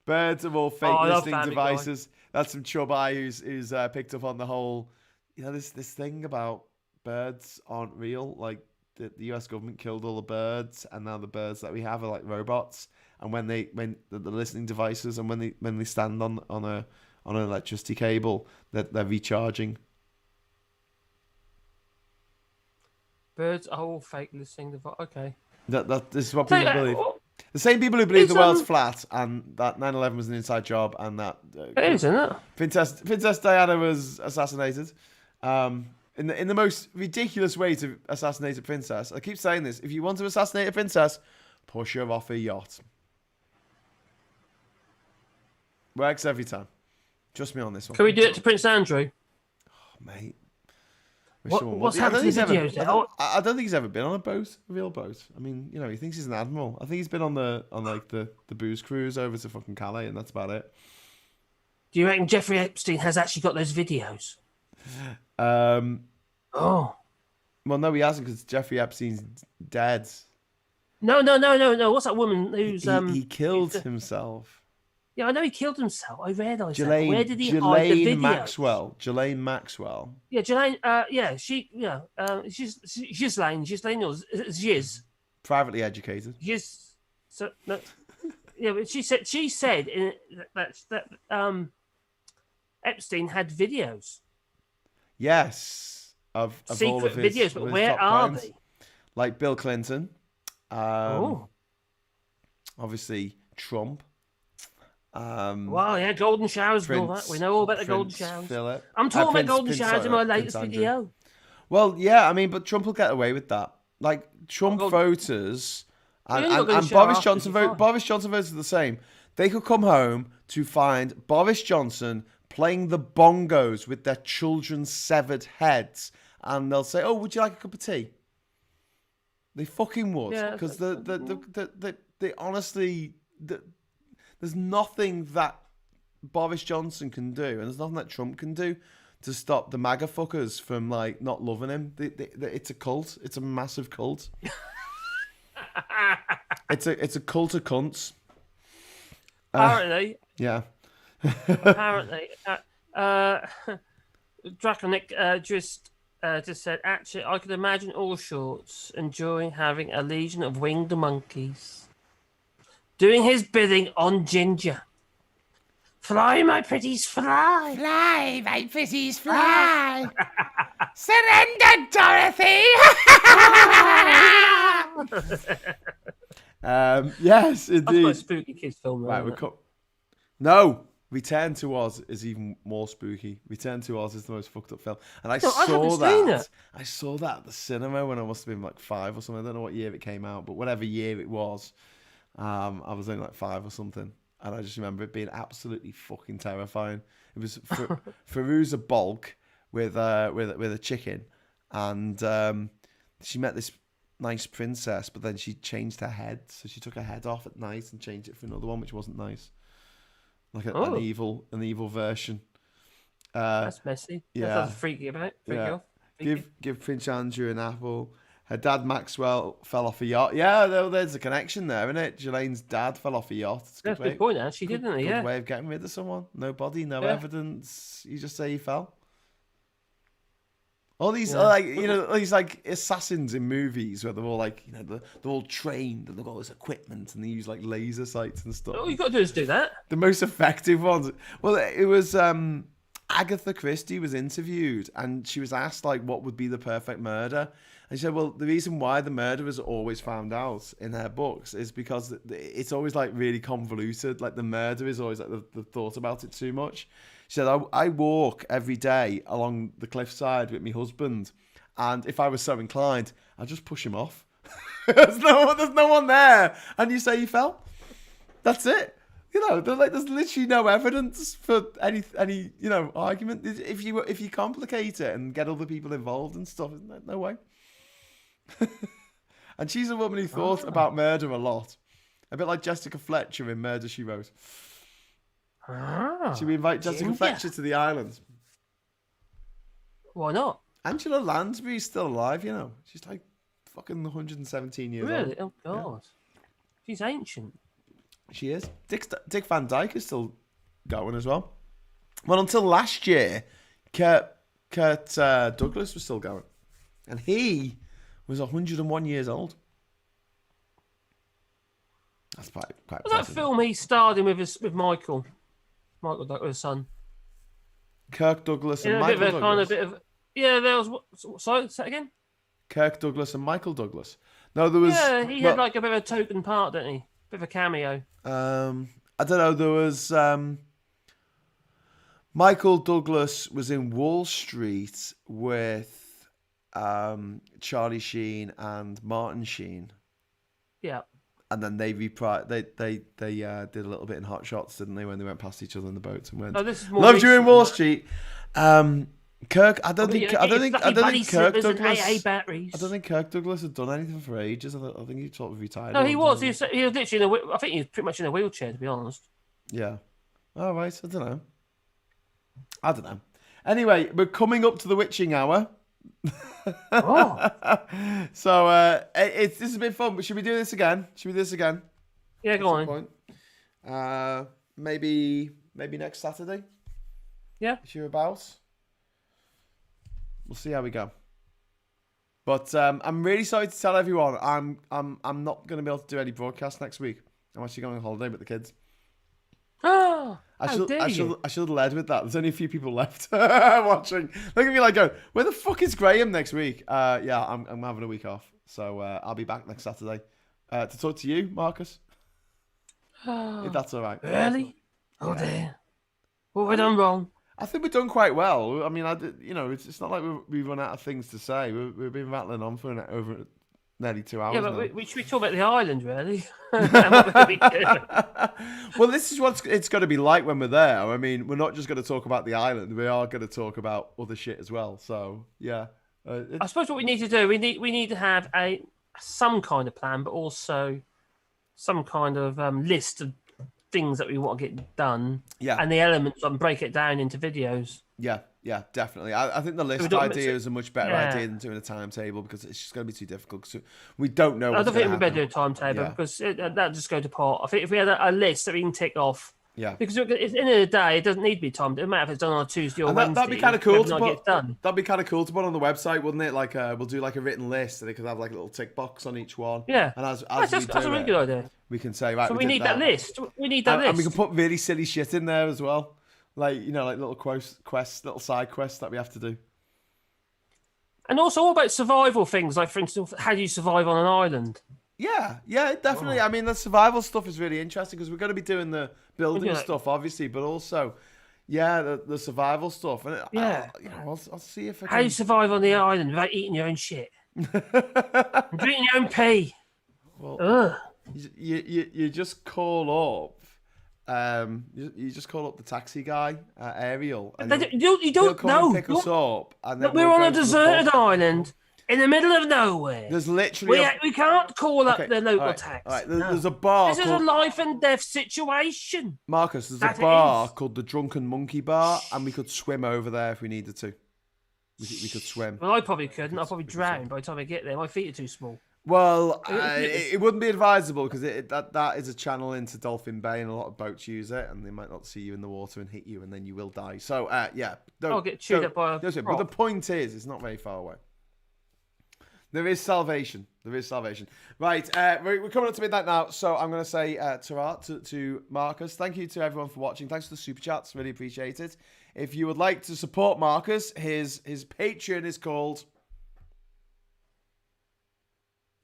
Birds are all fake listening devices. Guy. That's some chubby who's picked up on the whole. This thing about birds aren't real. Like the US government killed all the birds, and now the birds that we have are like robots. And when the listening devices, and when they stand on an electricity cable, they're recharging. Birds are all fake listening devices. Okay. This is what people believe. The same people who believe the world's flat and that 9/11 was an inside job and that it is, isn't it? Princess Diana was assassinated. In the most ridiculous way to assassinate a princess. I keep saying this. If you want to assassinate a princess, push her off a yacht. Works every time. Trust me on this one. Can we do it to Prince Andrew? Oh, mate. What's happened to the videos? I don't think he's ever been on a real boat. I mean, he thinks he's an admiral. I think he's been on the booze cruise over to fucking Calais, and that's about it. Do you reckon Jeffrey Epstein has actually got those videos? Well, no, he hasn't, because Jeffrey Epstein's dead. No. What's that woman who's he killed himself? Yeah, I know he killed himself. I realised that. Where did he hide the videos? Ghislaine Maxwell. Yeah, Ghislaine. Ghislaine or Giz. Privately educated. Giz. So no, yeah, but she said that Epstein had videos. Yes, of secret all of his videos, but where are they? Like Bill Clinton. Obviously Trump. Golden showers and all that. We know all about the golden showers. Philip. I'm talking about golden showers in my latest video. Well, yeah, I mean, but Trump will get away with that. Like Trump voters and Boris Johnson voters are the same. They could come home to find Boris Johnson playing the bongos with their children's severed heads, and they'll say, "Oh, would you like a cup of tea?" They fucking would, because they honestly. There's nothing that Boris Johnson can do, and there's nothing that Trump can do to stop the MAGA fuckers from not loving him. It's a cult. It's a massive cult. It's a cult of cunts. Apparently. Yeah. Apparently, Draconic just said, actually, I could imagine all shorts enjoying having a legion of winged monkeys doing his bidding on Jinja. Fly, my pretties, fly. Fly, my pretties, fly. Surrender, Dorothy. Yes, indeed. That's quite a spooky kids film, though. Right, No, Return to Oz is even more spooky. Return to Oz is the most fucked up film, and I saw that. I saw that at the cinema when I must have been 5 or something. I don't know what year it came out, but whatever year it was. I was only 5 or something, and I just remember it being absolutely fucking terrifying. It was Fairuza Balk with a chicken, and she met this nice princess, but then she changed her head, so she took her head off at night and changed it for another one, which wasn't nice, like an evil version. That's messy. Yeah, that's freaky about. Freaky off. Give Prince Andrew an apple. Her dad, Maxwell, fell off a yacht. Yeah, there's a connection there, isn't it? Jelane's dad fell off a yacht. That's a good point, actually, didn't he? Good Yeah. way of getting rid of someone. No body, no evidence. You just say he fell. All these, these like assassins in movies where they're all like, they're all trained and they've got all this equipment and they use like laser sights and stuff. All you got to do is do that. The most effective ones. Well, it was Agatha Christie was interviewed and she was asked like what would be the perfect murder. And she said, well, the reason why the murderers are always found out in her books is because it's always like really convoluted. Like the murder is always like the thought about it too much. She said, I walk every day along the cliffside with my husband. And if I was so inclined, I'd just push him off. There's no one there. And you say he fell. That's it. There's literally no evidence for any argument. If you complicate it and get other people involved and stuff, no way. And she's a woman who thought about murder a lot, a bit like Jessica Fletcher in Murder, She Wrote. Should we invite Jessica Fletcher to the island? Why not? Angela Lansbury's still alive, She's like fucking 117 years old. Really? Oh God, she's ancient. She is. Dick Van Dyke is still going as well. Well, until last year, Kurt Douglas was still going, and he was 101 years old. That's quite Was impressive. that film he starred in with Michael Douglas' son? Kirk Douglas and Michael Douglas. There was. Sorry, say that again. Kirk Douglas and Michael Douglas. No, there was. Yeah, he had like a bit of a token part, didn't he? Bit of a cameo. I don't know. There was Michael Douglas was in Wall Street with Charlie Sheen and Martin Sheen. Yeah. And then they did a little bit in Hot Shots, didn't they, when they went past each other in the boats and went. Oh, this is more Loved you in Wall recent, Street. Kirk. I don't think Kirk Douglas. AA batteries. I don't think Kirk Douglas had done anything for ages. I think he sort of retired. No, he was. He was literally I think he was pretty much in a wheelchair, to be honest. Yeah. All right. I don't know. Anyway, we're coming up to the witching hour. So this has been fun, but should we do this again? Yeah, go on. Maybe next Saturday. Yeah, if you're about, we'll see how we go. But I'm really sorry to tell everyone I'm not going to be able to do any broadcast next week. I'm actually going on holiday with the kids. Oh, I should have led with that. There's only a few people left watching. Look at me like going, where the fuck is Graham next week? Yeah, I'm having a week off. So I'll be back next Saturday to talk to you, Marcus. If that's all right. Really? Oh dear. What have we done wrong? I think we've done quite well. I mean, it's not like we run out of things to say. We've been rattling on for over nearly 2 hours. Yeah, but we should we talk about the island, really? Well, this is what it's going to be like when we're there. I mean, we're not just going to talk about the island. We are going to talk about other shit as well. So, yeah. I suppose what we need to do, we need to have some kind of plan, but also some kind of list of things that we want to get done. Yeah. And the elements and break it down into videos. Yeah, definitely. I think the list idea is a much better idea than doing a timetable because it's just going to be too difficult because we don't know. I don't think we better do a timetable because that just go to pot. I think if we had a list that we can tick off. Yeah. Because at the end of the day, it doesn't need to be timed. It doesn't matter if it's done on a Tuesday or Wednesday. That'd be kind of cool to put. That'd be kind of cool to put on the website, wouldn't it? Like we'll do like a written list, and it could have like a little tick box on each one. Yeah. And that's a really good idea. We can say right. So we need that list. We need that list. And we can put really silly shit in there as well, like like little quests, little side quests that we have to do. And also all about survival things, like for instance, how do you survive on an island? Yeah, definitely. I mean, the survival stuff is really interesting because we're going to be doing the building stuff, obviously, but also, the survival stuff. And I'll see if I can. How do you survive on the island without eating your own shit? Drinking your own pee. Well, you just call up. You just call up the taxi guy, Ariel. And you don't know. Pick us up, and then we're on a deserted island. In the middle of nowhere. There's literally... We can't call up the local taxi. All right. There's a bar This is a life and death situation. Marcus, there's a bar called the Drunken Monkey Bar, and we could swim over there if we needed to. we could swim. Well, I probably couldn't. I'll probably drown by the time I get there. My feet are too small. Well, it wouldn't be advisable because that is a channel into Dolphin Bay, and a lot of boats use it, and they might not see you in the water and hit you, and then you will die. So, yeah. I'll get chewed up by a But the point is, it's not very far away. There is salvation. There is salvation. Right, we're coming up to midnight now, so I'm going to say ta-ra to Marcus. Thank you to everyone for watching. Thanks for the super chats. Really appreciate it. If you would like to support Marcus, his Patreon is called...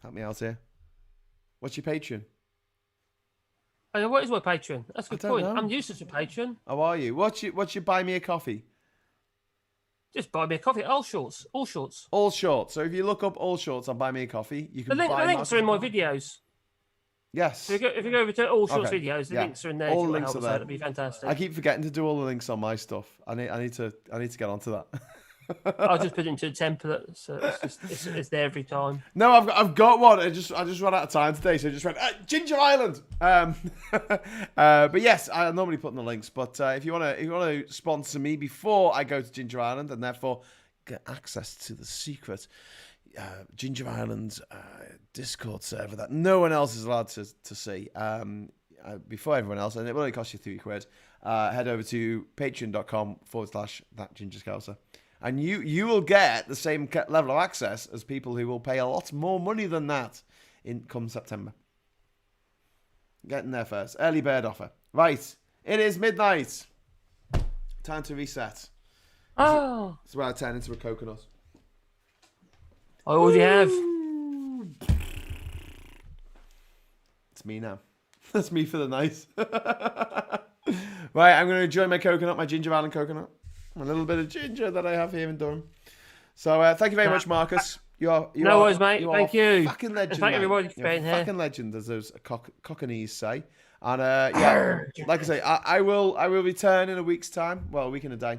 Help me out here. What's your Patreon? Oh, what is my Patreon? That's a good point. know. I'm useless with Patreon. How are you? What's your buy me a coffee? Just buy me a coffee. All shorts. All shorts. All shorts. So if you look up all shorts on buy me a coffee, you can The buy links are in my videos. Yes. So if you go over to all shorts Okay, videos, the yeah. links are in there. All if you want links to are help us out, there. that'd be fantastic. I keep forgetting to do all the links on my stuff. I need to get onto that. I'll just put it into a template, so it's there every time. No, I've got one. I just ran out of time today, so I just went Jinja Island. But yes, I normally put in the links. But if you want to sponsor me before I go to Jinja Island, and therefore get access to the secret Jinja Island Discord server that no one else is allowed to see before everyone else, and it will only cost you £3, head over to patreon.com/thatgingerscouser. And you will get the same level of access as people who will pay a lot more money than that come September. Getting there first. Early bird offer. Right. It is midnight. Time to reset. Oh. It's where I turn into a coconut. I already have. It's me now. That's me for the night. Right, I'm going to enjoy my coconut, my ginger island coconut. A little bit of ginger that I have here in Durham. So thank you very much, Marcus. No worries, mate. Thank you. Fucking legend. Thank everybody for You're being a here. fucking legend, as those Cockney's say. And yeah, like I say, I will return in a week's time. Well, a week and a day.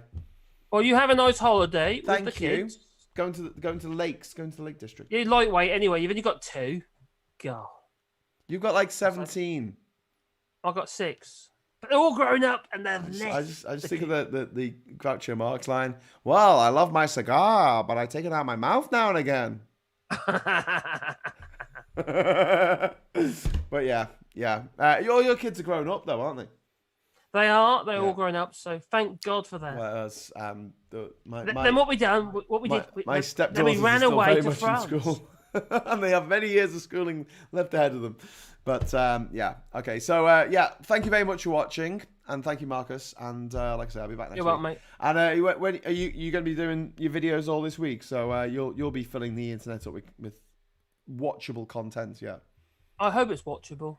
Well, you have a nice holiday with the Thank you. kids. Going to the lakes, going to the Lake District. You're lightweight anyway. You've only got 2. God. You've got like 17. I've got 6. But they're all grown up and they're I just think of the Groucho Marx line. Well, I love my cigar, but I take it out of my mouth now and again. But yeah. All your kids are grown up though, aren't they? They are. They're all grown up. So thank God for that. Whereas then what we done? What we did? My Then stepdaughters we ran are still away very to much France. in school, and they have many years of schooling left ahead of them. But yeah, okay. So yeah, thank you very much for watching, and thank you, Marcus. And like I said, I'll be back next You're week. welcome, mate. And when are you going to be doing your videos all this week? So you'll be filling the internet up with watchable content. Yeah. I hope it's watchable.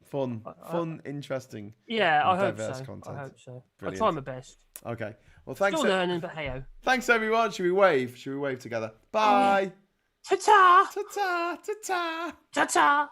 Fun, interesting. Yeah, I and hope diverse so. content. I hope so. Brilliant. I'll try my best. Okay. Well, thanks. Still learning, but hey-o. Thanks, everyone. Should we wave? Should we wave together? Bye. Ta-ta! Ta-ta. Ta-ta. Ta-ta!